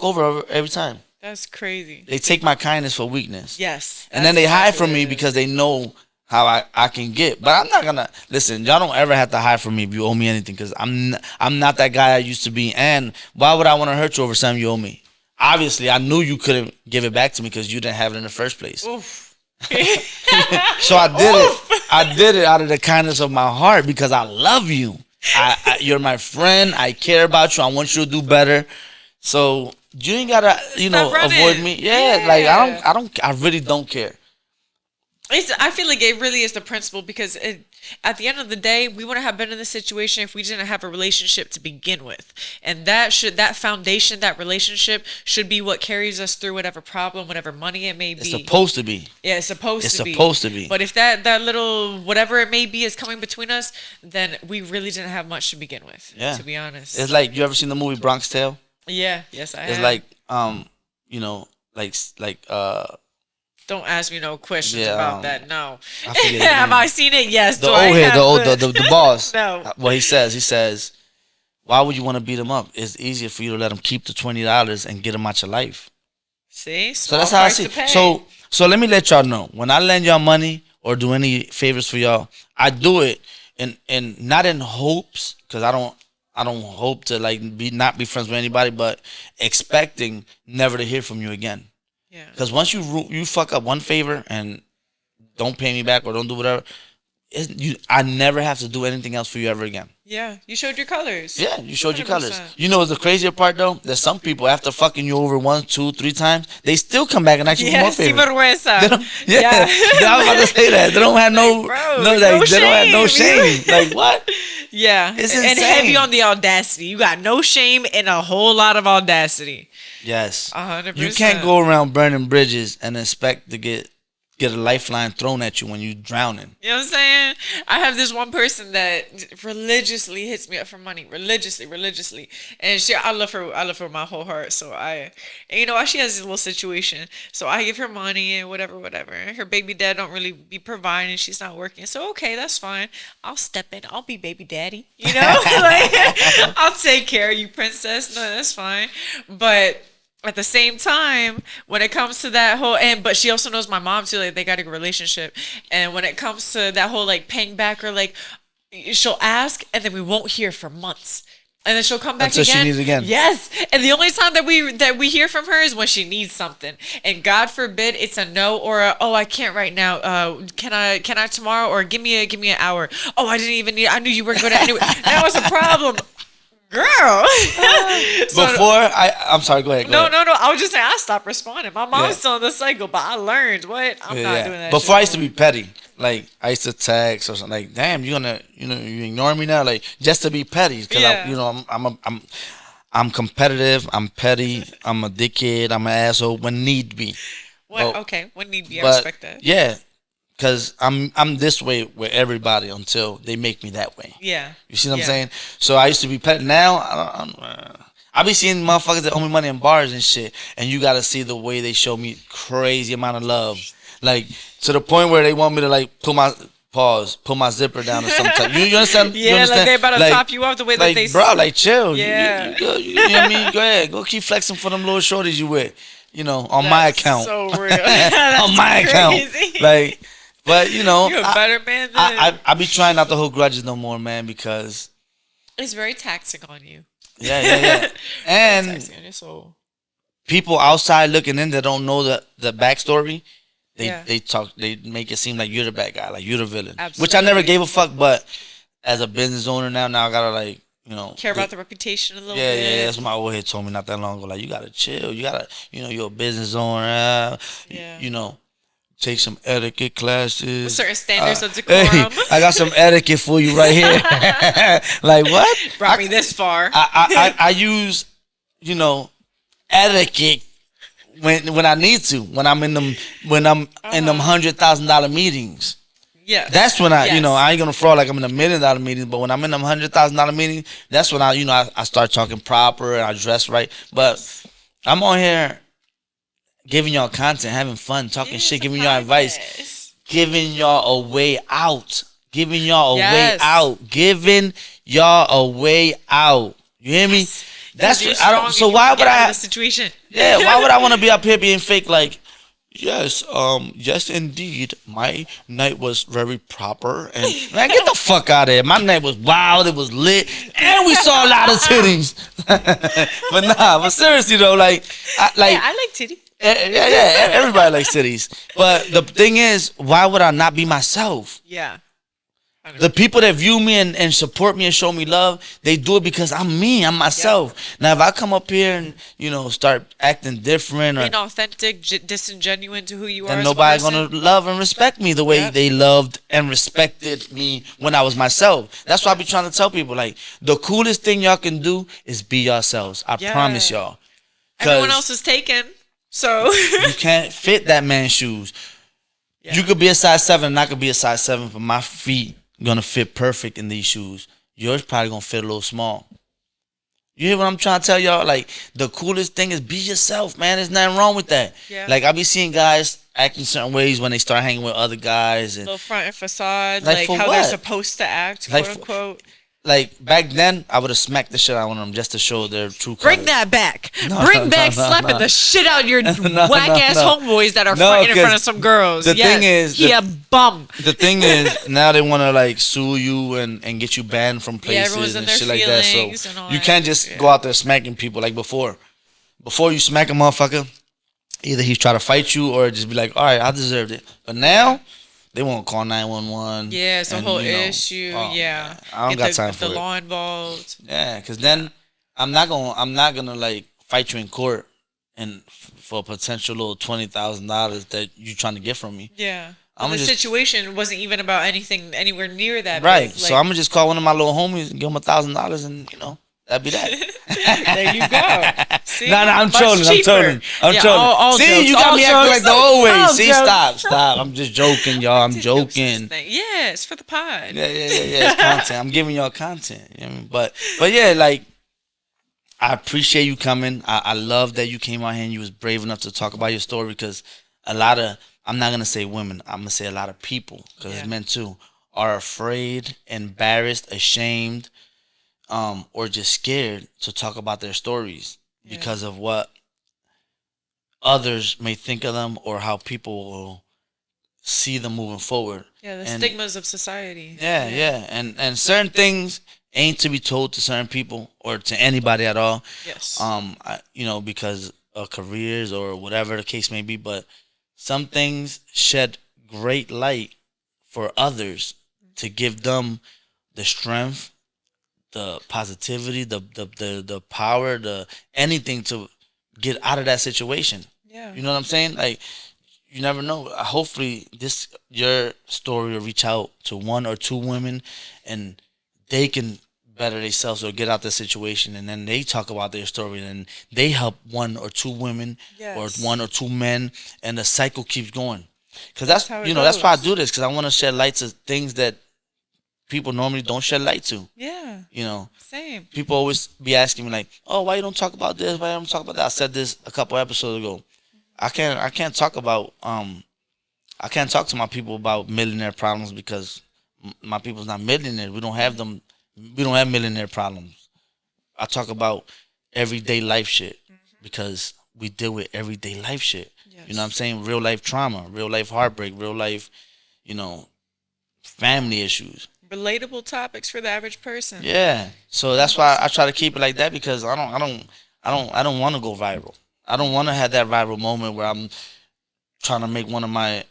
over every time. That's crazy. They take my kindness for weakness. Yes. And then they that's hide exactly from me what it is. because they know how I can get. But I'm not gonna listen. Y'all don't ever have to hide from me if you owe me anything, because I'm not that guy I used to be. And why would I want to hurt you over something you owe me? Obviously, I knew you couldn't give it back to me because you didn't have it in the first place. Oof. So I did it. I did it out of the kindness of my heart because I love you. You're my friend. I care about you. I want you to do better. So you ain't gotta, Stop running. avoid me. Yeah, like I really don't care. I feel like it really is the principle because at the end of the day, we wouldn't have been in this situation if we didn't have a relationship to begin with. And that foundation, that relationship should be what carries us through whatever problem, whatever money it may be. It's supposed to be. Yeah, it's supposed to be. It's supposed to be. But if that little whatever it may be is coming between us, then we really didn't have much to begin with. Yeah. To be honest. It's like, you ever seen the movie Bronx Tale? Yeah. Yes, I have. It's like Don't ask me no questions Yeah, about that. No. I forget his Have name. I seen it? Yes. the Do old I head, have the boss. No. Well, he says, why would you want to beat him up? It's easier for you to let him keep the $20 and get him out your life. See? So that's how I see it. So let me let y'all know. When I lend y'all money or do any favors for y'all, I do it in not in hopes, because I don't hope to not be friends with anybody, but expecting never to hear from you again. Yeah. Because once you fuck up one favor and don't pay me back or don't do whatever, I never have to do anything else for you ever again. Yeah. You showed your colors. Yeah, you showed your colors. 100%. You know what's the crazier part though? That some people, after fucking you over 1, 2, 3 times, they still come back and ask you for more Yeah, favors. sinvergüenza. They don't, yeah, I was about to say that. They don't have no, bro, no, no they don't have no shame. shame. Like what? Yeah. It's and insane. heavy on the audacity. You got no shame and a whole lot of audacity. Yes. 100%. You can't go around burning bridges and expect to get a lifeline thrown at you when you're drowning. You know what I'm saying? I have this one person that religiously hits me up for money, religiously, and I love her with my whole heart. So and you know, she has this little situation, so I give her money and whatever. Her baby dad don't really be providing, she's not working, so okay, that's fine. I'll step in. I'll be baby daddy. You know, like I'll take care of you, princess. No, that's fine, but. At the same time, when it comes to that whole, but she also knows my mom too, like they got a good relationship. And when it comes to that whole like paying back, or like she'll ask and then we won't hear for months. And then she'll come back Until she again. needs it again. Yes. And the only time that we hear from her is when she needs something. And God forbid it's a no or a, oh, I can't right now. Can I tomorrow, or give me an hour. Oh, I didn't even need, I knew you were going to anyway. That was a problem. Girl. I'm sorry, go ahead. No. I was just saying, I stopped responding. My mom's still in the cycle, but I learned I'm not doing that. Before shit I used to be petty. Like I used to text or something. Like, damn, you ignore me now, like just to be petty. Because I'm competitive. I'm petty. I'm a dickhead. I'm an asshole when need be. What? Okay, when need be, I respect that. Yeah, because I'm this way with everybody until they make me that way. Yeah. You see what I'm saying? So I used to be petty. Now I be seeing motherfuckers that owe me money in bars and shit, and you gotta see the way they show me crazy amount of love, like to the point where they want me to like pull my zipper down or something. You understand? Yeah, you understand? like they about to top you off the way that they. Bro, like chill. Yeah. You know what I mean? Go ahead, go keep flexing for them little shorties you with. On my account. So real. On my crazy. account. Like, but you're a better man than I be trying not to hold grudges no more, man, because it's very taxing on you. Yeah. And Taxing on your soul. people outside looking in that don't know the backstory, Yeah. they make it seem like you're the bad guy, like you're the villain. Absolutely. Which I never gave a fuck, but as a business owner now I gotta like, care about the reputation a little yeah, bit. yeah, that's what my old head told me not that long ago. Like, you gotta chill. You gotta, you're a business owner. Take some etiquette classes. Certain standards of decorum. Hey, I got some etiquette for you right here. Like, what? Brought me this far. I use, etiquette when I need to. When I'm in them $100,000 meetings. Yeah, that's when I ain't gonna fraud like I'm in $1 million meetings, but when I'm in them $100,000 meetings, that's when I start talking proper and I dress right. But I'm on here giving y'all content, having fun, talking shit, giving y'all advice, giving y'all a way out, giving y'all a way out, giving y'all a way out. You hear me? That's what I don't. So why would I? Situation. Yeah, why would I want to be up here being fake? Like, yes, indeed, my night was very proper, and man, get the fuck out of here. My night was wild, it was lit, and we saw a lot of titties. but seriously though, I like titties. Yeah, everybody likes titties. But the thing is, why would I not be myself? Yeah. The people that view me and support me and show me love, they do it because I'm me. I'm myself. Yeah. Now, if I come up here and start acting different or inauthentic, disingenuous to who you are, then nobody's gonna love and respect me the way they loved and respected me when I was myself. That's why I be trying to tell people, like, the coolest thing y'all can do is be yourselves. I promise y'all. Everyone else is taken, so you can't fit that man's shoes. Yeah. You could be a size 7 and I could be a size 7, but my feet gonna fit perfect in these shoes. Yours probably gonna fit a little small. You hear what I'm trying to tell y'all? Like, the coolest thing is be yourself, man. There's nothing wrong with that. Yeah. Like, I be seeing guys acting certain ways when they start hanging with other guys. And little front and facade, like how they're supposed to act, quote unquote. Like, back then, I would have smacked the shit out of them just to show their true colors. Bring that back. Bring back slapping the shit out of your whack-ass homeboys that are fronting in front of some girls. The thing is... He a bum. The thing is, now they want to, like, sue you and get you banned from places and shit like that. So you can't just go out there smacking people like before. Before you smack a motherfucker, either he's trying to fight you or just be like, all right, I deserved it. But now... they won't call 911. Yeah, it's a whole issue. Yeah, I don't got time for the law involved. Yeah, because then I'm not gonna like fight you in court and for a potential little $20,000 that you trying to get from me. Yeah, the situation wasn't even about anything anywhere near that. Right. Big. So I'm gonna just call one of my little homies and give him $1,000 and that'd be that. There you go. See? No, I'm trolling. I'm trolling. All see, jokes, you got me acting like the old way. See, jokes. stop. I'm just joking, y'all. I'm joking. Yeah, it's for the pod. Yeah. It's content. I'm giving y'all content. You know what I mean? But yeah, like, I appreciate you coming. I love that you came out here and you was brave enough to talk about your story, because a lot of, I'm not gonna say women, I'm gonna say a lot of people, because it's men too, are afraid, embarrassed, ashamed, or just scared to talk about their stories because of what others may think of them or how people will see them moving forward. Yeah, the stigmas of society. Yeah. And certain things, ain't to be told to certain people or to anybody at all. Yes. Because of careers or whatever the case may be. But some things shed great light for others to give them the strength, the positivity, the power, the anything to get out of that situation. Yeah. You know what I'm saying? Like you never know. Hopefully, this your story will reach out to one or two women, and they can better themselves or get out the situation, and then they talk about their story, and they help one or two women or Yes. one or two men, and the cycle keeps going. Cause That's that's how it that's why I goes. do this. Cause I want to shed light to things that people normally don't shed light to. Yeah. You know, Same. people always be asking me like, "Oh, why you don't talk about this? Why you don't talk about that?" I said this a couple episodes ago. I can't talk about I can't talk to my people about millionaire problems because my people's not millionaires. We don't have them. We don't have millionaire problems. I talk about everyday life shit because we deal with everyday life shit. You know what I'm Yes. saying? Real life trauma, real life heartbreak, real life, you know, family issues. Relatable topics for the average person. Yeah. So that's why I try to keep it like that because I don't want to go viral. I don't want to have that viral moment where I'm trying to make one of my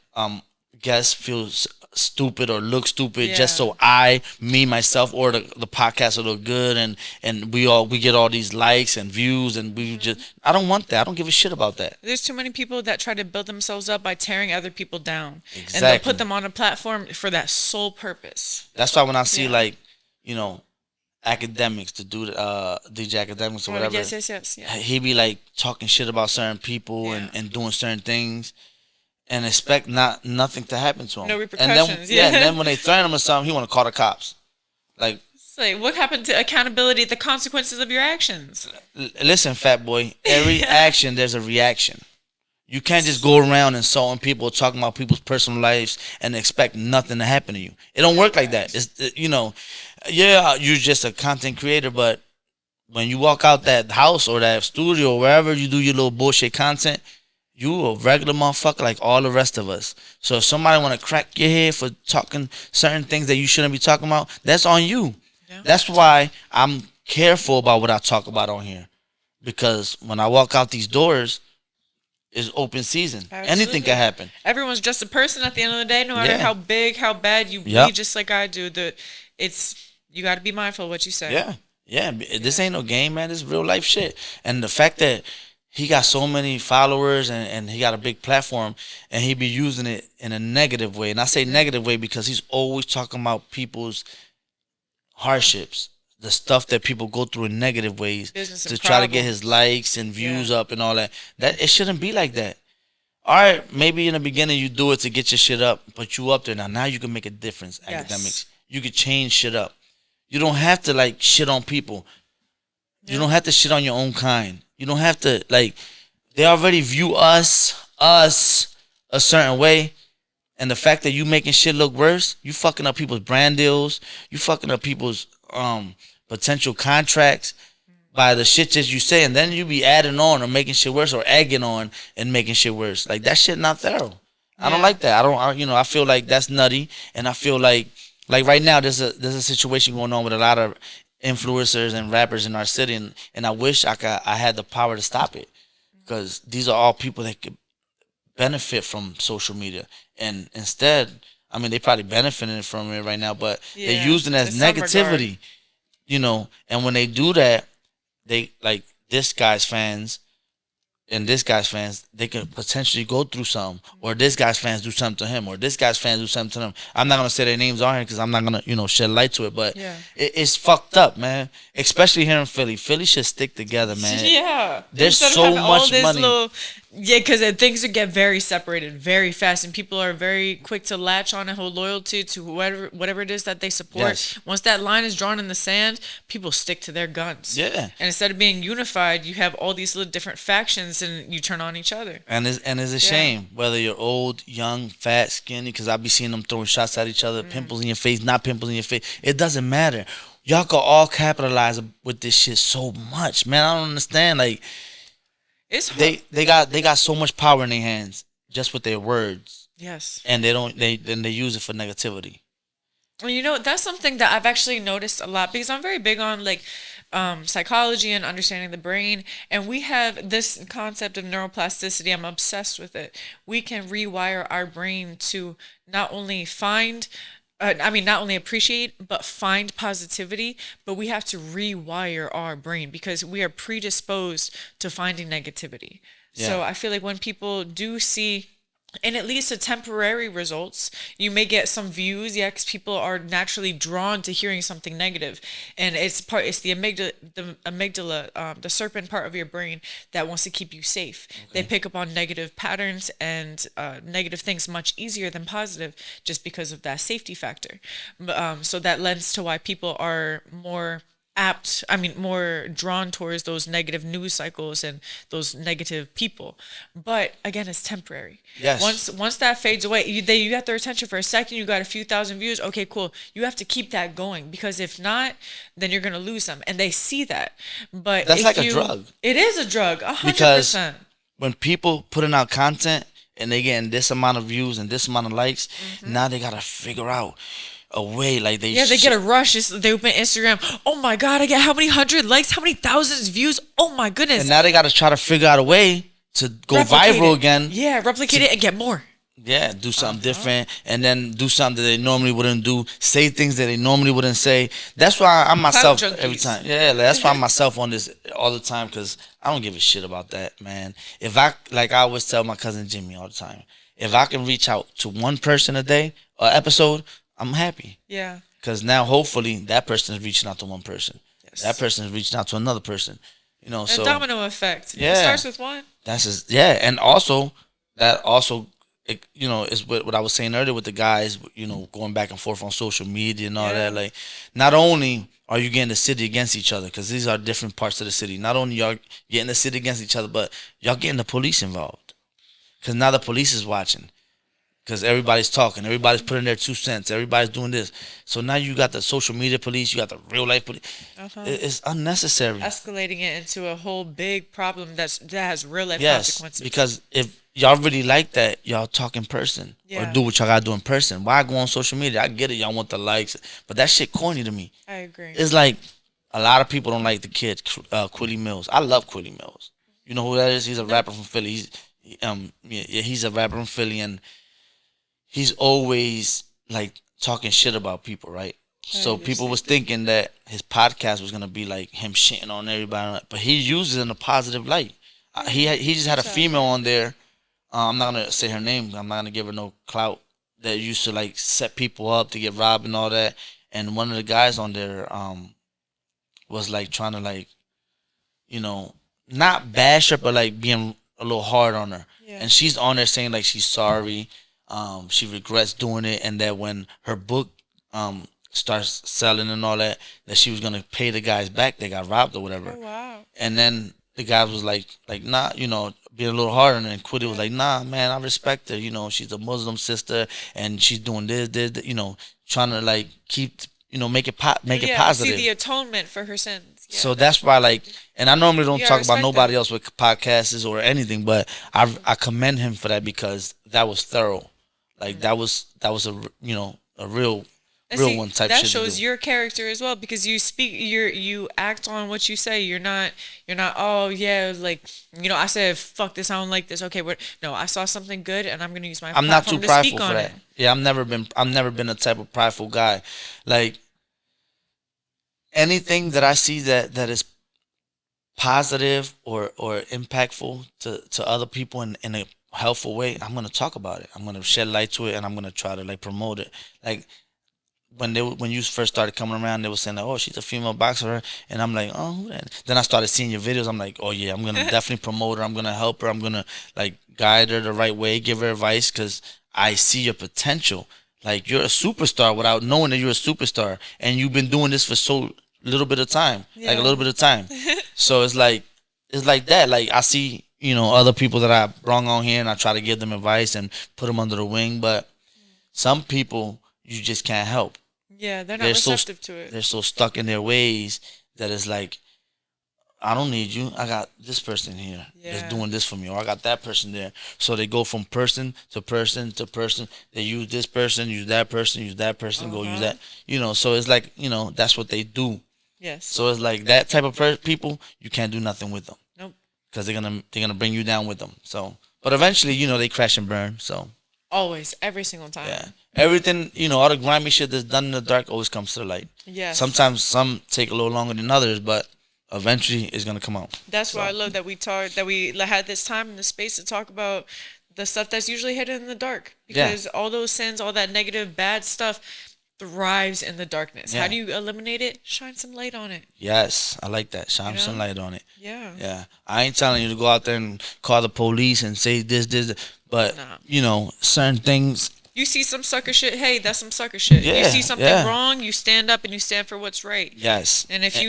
guests feel stupid or look stupid just Yeah. so me myself or the podcast will look good and we get all these likes and views and we just I don't want that. I don't give a shit about that. There's too many people that try to build themselves up by tearing other people down. And they'll Exactly. put them on a platform for that sole purpose. That's why when I see Yeah. like you know academics to do DJ academics or Oh, whatever, yes. Yeah. he be like talking shit about certain people Yeah. and doing certain things and expect nothing to happen to him. No And then repercussions, yeah, and yeah. then when they threaten him or something, he want to call the cops. Like, It's like, what happened to accountability, the consequences of your actions? listen, fat boy, every action there's a reaction. You can't just go around insulting people, talking about people's personal lives, and expect nothing to happen to you. It don't work like that. Yeah, you're just a content creator, but when you walk out that house or that studio or wherever you do your little bullshit content, you a regular motherfucker like all the rest of us. So if somebody want to crack your head for talking certain things that you shouldn't be talking about, that's on you. Yeah. That's why I'm careful about what I talk about on here. Because when I walk out these doors, it's open season. Anything Absolutely. can happen. Everyone's just a person at the end of the day, no matter Yeah. how big, how bad you Yep. bleed, just like I do. You got to be mindful of what you say. Yeah. This ain't no game, man. This is real life shit. And the fact that he got so many followers and he got a big platform and he be using it in a negative way. And I say negative way because he's always talking about people's hardships, the stuff that people go through in negative ways Business to and try to get problems. his likes and views Yeah. up and all that. That it shouldn't be like that. All right, maybe in the beginning you do it to get your shit up, but you up there now. Now you can make a difference, Yes. academics. You can change shit up. You don't have to like shit on people. You don't have to shit on your own kind. You don't have to like. They already view us a certain way, and the fact that you making shit look worse, you fucking up people's brand deals. You fucking up people's potential contracts by the shit that you say, and then you be adding on or making shit worse or egging on and making shit worse. Like that shit not thorough. I don't Yeah. like that. I feel like that's nutty, and I feel like right now there's a situation going on with a lot of influencers and rappers in our city, and I wish I had the power to stop it because these are all people that could benefit from social media, and instead, I mean, they probably benefiting from it right now, but they're Yeah, using it as in some negativity, and when they do that, they like this guy's fans and this guy's fans, they could potentially go through something, or this guy's fans do something to him, or this guy's fans do something to them. I'm not gonna say their names on here because I'm not gonna, shed light to it, but Yeah. it's fucked up, man. Especially here in Philly. Philly should stick together, man. Yeah. There's Instead of so having all much this money. Because things would get very separated very fast, and people are very quick to latch on and hold loyalty to whatever it is that they support. Yes. Once that line is drawn in the sand, people stick to their guns. Yeah. And instead of being unified, you have all these little different factions, and you turn on each other. And it's a shame whether you're old, young, fat, skinny, because I be seeing them throwing shots at each other, pimples in your face, not pimples in your face. It doesn't matter. Y'all can all capitalize with this shit so much, man. I don't understand. Like It's hard. they got so much power in their hands just with their words, Yes. and they use it for negativity. Well, that's something that I've actually noticed a lot because I'm very big on like psychology and understanding the brain. And we have this concept of neuroplasticity. I'm obsessed with it. We can rewire our brain to not only not only appreciate, but find positivity, but we have to rewire our brain because we are predisposed to finding negativity. Yeah. So I feel like when people do see, and at least the temporary results, you may get some views, yeah, because people are naturally drawn to hearing something negative, and it's the serpent part of your brain that wants to keep you safe. They pick up on negative patterns and negative things much easier than positive, just because of that safety factor. So that lends to why people are more drawn towards those negative news cycles and those negative people. But again, it's temporary. Yes. Once that fades away, you got their attention for a second. You got a few thousand views. Okay, cool. You have to keep that going because if not, then you're gonna lose them, and they see that. But That's if like a drug. It is a drug, 100%. Because when people putting out content and they getting this amount of views and this amount of likes, now they gotta figure out a way like they They get a rush. They open Instagram. Oh my god, I get how many hundred likes, how many thousands views? Oh my goodness. and now they gotta try to figure out a way to go Replicate viral it. again. Yeah, replicate it and get more. Yeah, do something different, and then do something that they normally wouldn't do. Say things that they normally wouldn't say. That's why I'm myself junkies. every time. Yeah, like, that's why I'm myself on this all the time because I don't give a shit about that, man. If I always tell my cousin Jimmy all the time, if I can reach out to one person a day or episode, I'm happy. Yeah. Because now hopefully that person is reaching out to one person. Yes. That person is reaching out to another person. So A domino effect. Yeah. It starts with one. that's just and also that also is what I was saying earlier with the guys, going back and forth on social media and all Yeah. that. Like, not only are you getting the city against each other, because these are different parts of the city. Not only y'all getting the city against each other, but y'all getting the police involved, because now the police is watching. Because everybody's talking, everybody's putting their 2 cents, everybody's doing this. So now you got the social media police, you got the real life police. It's unnecessary. Escalating it into a whole big problem that has real life Yes, consequences. because if y'all really like that, y'all talk in person or Yeah. do what y'all gotta do in person. Why go on social media? I get it, y'all want the likes, but that shit corny to me. I agree. It's like a lot of people don't like the kid, Quilly Mills. I love Quilly Mills. You know who that is? He's a rapper from Philly. He's a rapper from Philly, and he's always like talking shit about people, right? So people was thinking that his podcast was gonna be like him shitting on everybody, but he uses it in a positive light. He just had a female on there. I'm not gonna say her name. I'm not gonna give her no clout. That used to like set people up to get robbed and all that. And one of the guys on there was like trying to like, not bash her, but like being a little hard on her. Yeah. And she's on there saying like she's sorry. She regrets doing it, and that when her book starts selling and all that, that she was gonna pay the guys back. They got robbed or whatever. Oh, wow. And then the guy was like nah, being a little harder, and then Quiddy was like, nah, man, I respect her. She's a Muslim sister, and she's doing this, trying to like keep, make it positive. See the atonement for her sins. Yeah. So that's why, like, and I normally don't Yeah, I talk about respect nobody that. else with podcasts or anything, but I commend him for that because that was thorough. Like that was a real And real see, one type that shit to shows do. your character as well because you act on what you say. You're not oh yeah, like I said fuck this, I don't like this. Okay, no, I saw something good and I'm gonna use my I'm not too platform to prideful speak for on that. it. Yeah, I've never been a type of prideful guy. Like anything that I see that is positive or impactful to other people in a helpful way, I'm gonna talk about it. I'm gonna shed light to it, and I'm gonna try to like promote it. Like when you first started coming around, they were saying like, oh, she's a female boxer, and I'm like, oh, who that? Then I started seeing your videos. I'm like, oh yeah, I'm gonna definitely promote her. I'm gonna help her. I'm gonna like guide her the right way, give her advice, because I see your potential. Like you're a superstar without knowing that you're a superstar, and you've been doing this for so little bit of time, like a little bit of time. So it's like that. Like I see, other people that I brought on here, and I try to give them advice and put them under the wing. But some people you just can't help. Yeah, they're not They're so receptive to it. they're so stuck in their ways that it's like, I don't need you. I got this person here that's Yeah. doing this for me, or I got that person there. So they go from person to person to person. They use this person, use that person, use that person, go use that. So it's like, that's what they do. Yes. So it's like that type of people, you can't do nothing with them Nope. because they're gonna bring you down with them. So, but eventually, they crash and burn. So Always, every single time. yeah, everything, all the grimy shit that's done in the dark always comes to the light. Yes. Sometimes some take a little longer than others, but eventually it's gonna come out. That's why I love that we had this time and the space to talk about the stuff that's usually hidden in the dark, because all those sins, all that negative, bad stuff thrives in the darkness. Yeah. How do you eliminate it? Shine some light on it. Yes, I like that. Shine some know? light on it. Yeah. Yeah, I ain't telling you to go out there and call the police and say this, but Nah. certain things. You see some sucker shit, hey, that's some sucker shit. You Yeah, see something yeah. wrong, you stand up and you stand for what's right. Yes, And if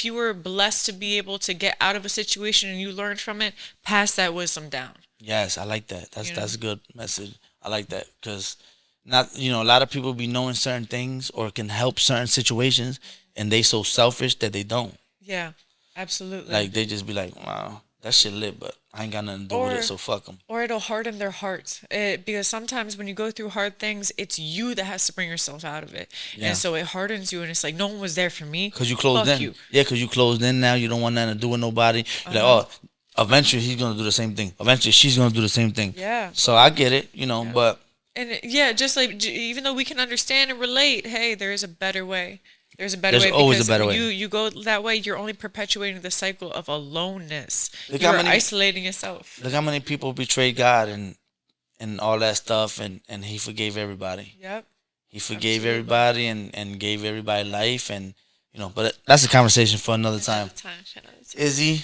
you were blessed to be able to get out of a situation and you learned from it, pass that wisdom down. yes, I like that. That's You know? that's a good message. I like that because not a lot of people be knowing certain things or can help certain situations, and they so selfish that they don't. Yeah, absolutely. Like they just be like, wow, that shit lit, but I ain't got nothing to do with Or- it, so fuck them. Or it'll harden their heart. Because sometimes when you go through hard things, it's you that has to bring yourself out of it. Yeah. And so it hardens you, and it's like, no one was there for me. Cause you closed Fuck in. you. Yeah, cause you closed in now. You don't want nothing to do with nobody. You're like, oh, eventually he's gonna do the same thing. Eventually she's gonna do the same thing. Yeah. So I get it, but And just like, even though we can understand and relate, hey, there is a better way. There's a better There's way. always a because better when way. You go that way, you're only perpetuating the cycle of aloneness. Look how You're many- isolating yourself. look how many people betrayed God and all that stuff, and he forgave everybody. Yep. He forgave Absolutely. everybody and gave everybody life, and but that's a conversation for another time. Izzy,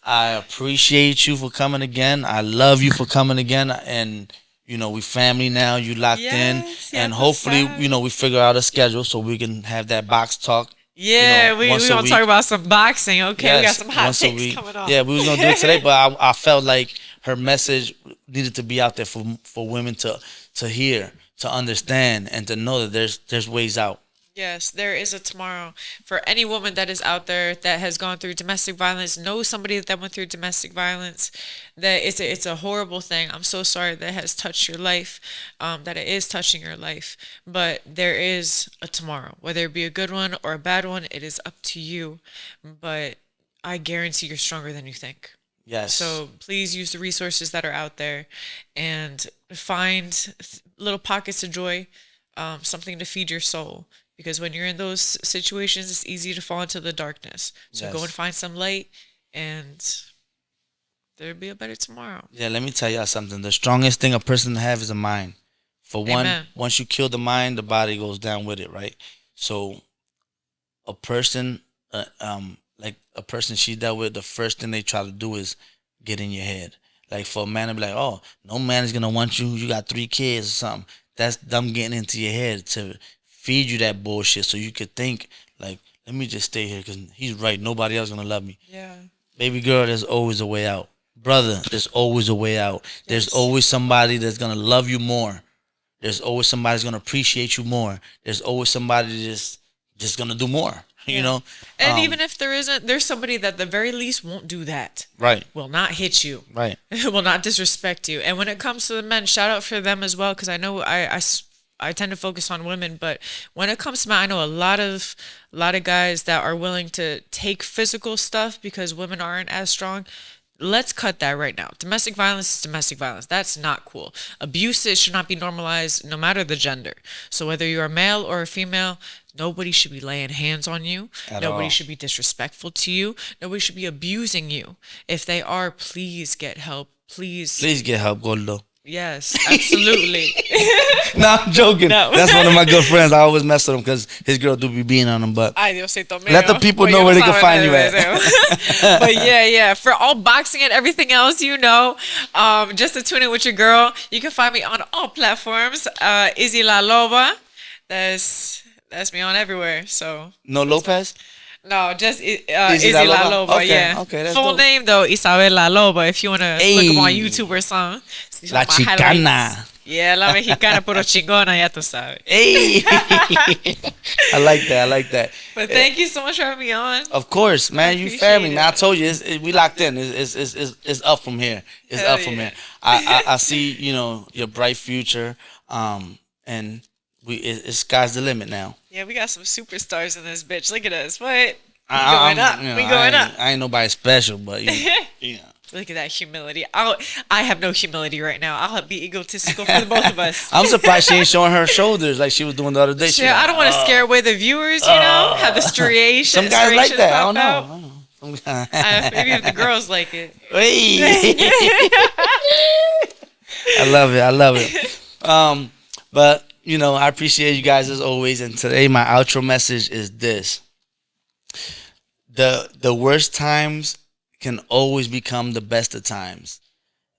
I appreciate you for coming again. I love you for coming again, and we family now. You locked in, Yes, and yes, hopefully, yes. we figure out a schedule so we can have that box talk. Yeah, we once a gonna week. talk about some boxing. Okay, we got Yes, some hot once a takes week. coming up. Yeah, we was gonna do it today, but I felt like her message needed to be out there for women to hear, to understand, and to know that there's ways out. Yes, there is a tomorrow for any woman that is out there that has gone through domestic violence, knows somebody that went through domestic violence, that it's a horrible thing. I'm so sorry that has touched your life, that it is touching your life. But there is a tomorrow, whether it be a good one or a bad one, it is up to you. But I guarantee you're stronger than you think. Yes. So please use the resources that are out there and find little pockets of joy, something to feed your soul. Because when you're in those situations, it's easy to fall into the darkness. So go Yes. and find some light, and there'll be a better tomorrow. Yeah, let me tell y'all something. The strongest thing a person to have is a mind. For one, Amen. once you kill the mind, the body goes down with it, right? So, a person, like a person she dealt with, the first thing they try to do is get in your head. Like for a man to be like, oh, no man is gonna want you. You got 3 kids or something. That's them getting into your head to feed you that bullshit, so you could think like, let me just stay here because he's right. Nobody else gonna love me. Yeah. Baby girl, there's always a way out. Brother, there's always a way out. There's always somebody that's gonna love you more. There's always somebody that's gonna appreciate you more. There's always somebody that's just gonna do more. You know? And even if there isn't, there's somebody that at the very least won't do that. Right. Will not hit you. Right. Will not disrespect you. And when it comes to the men, shout out for them as well, because I know I tend to focus on women, but when it comes to men, I know a lot of guys that are willing to take physical stuff because women aren't as strong. Let's cut that right now. Domestic violence is domestic violence. That's not cool. Abuse should not be normalized no matter the gender. So whether you're a male or a female, nobody should be laying hands on you. Nobody all. should be disrespectful to you. Nobody should be abusing you. If they are, please get help. Please. Please get help, Gordo. Yes, absolutely. No, I'm joking. No. That's one of my good friends. I always mess with him because his girl do be being on him. But Ay, Diosito mío. let the people know where they can find you at. But yeah. For all boxing and everything else, just to tune in with your girl, you can find me on all platforms. IzzyLaloba. That's me on everywhere. So No Lopez? no, just IzzyLaloba? IzzyLaloba. Okay, Yeah. okay, that's Full dope. name though, Isabel Laloba. If you wanna look Hey. up on YouTube or something. La Chicana. Yeah, la mexicana puro chingona, ya tú sabes. Hey, I like that. I like that. But thank you so much for having me on. Of course, man. You appreciate family, man. I it. told you, we locked in. It's up from here. It's Hell up from yeah. here. I see, your bright future. And it's sky's the limit now. Yeah, we got some superstars in this bitch. Look at us. What? I'm- Going up. We going up. I ain't nobody special, but you know. Look at that humility. I have no humility right now. I'll be egotistical for the both of us. I'm surprised she ain't showing her shoulders like she was doing the other day. She Yeah, like, I don't want to scare away the viewers, have the striations. some guys like that. I don't know. Out. I don't know. Some guys. Maybe if the girls like it. Hey. I love it. I love it. But I appreciate you guys as always. And today my outro message is this: the worst times can always become the best of times.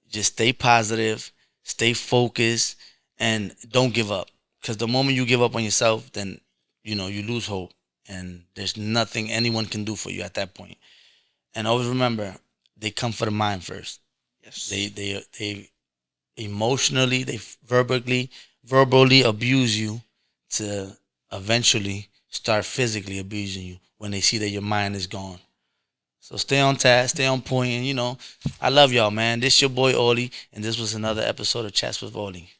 Just stay positive, stay focused, and don't give up. Because the moment you give up on yourself, then you lose hope, and there's nothing anyone can do for you at that point. And always remember, they come for the mind first. Yes. They emotionally, they verbally abuse you to eventually start physically abusing you when they see that your mind is gone. So stay on task, stay on point, and I love y'all, man. This your boy Oli, and this was another episode of Chats with Oli.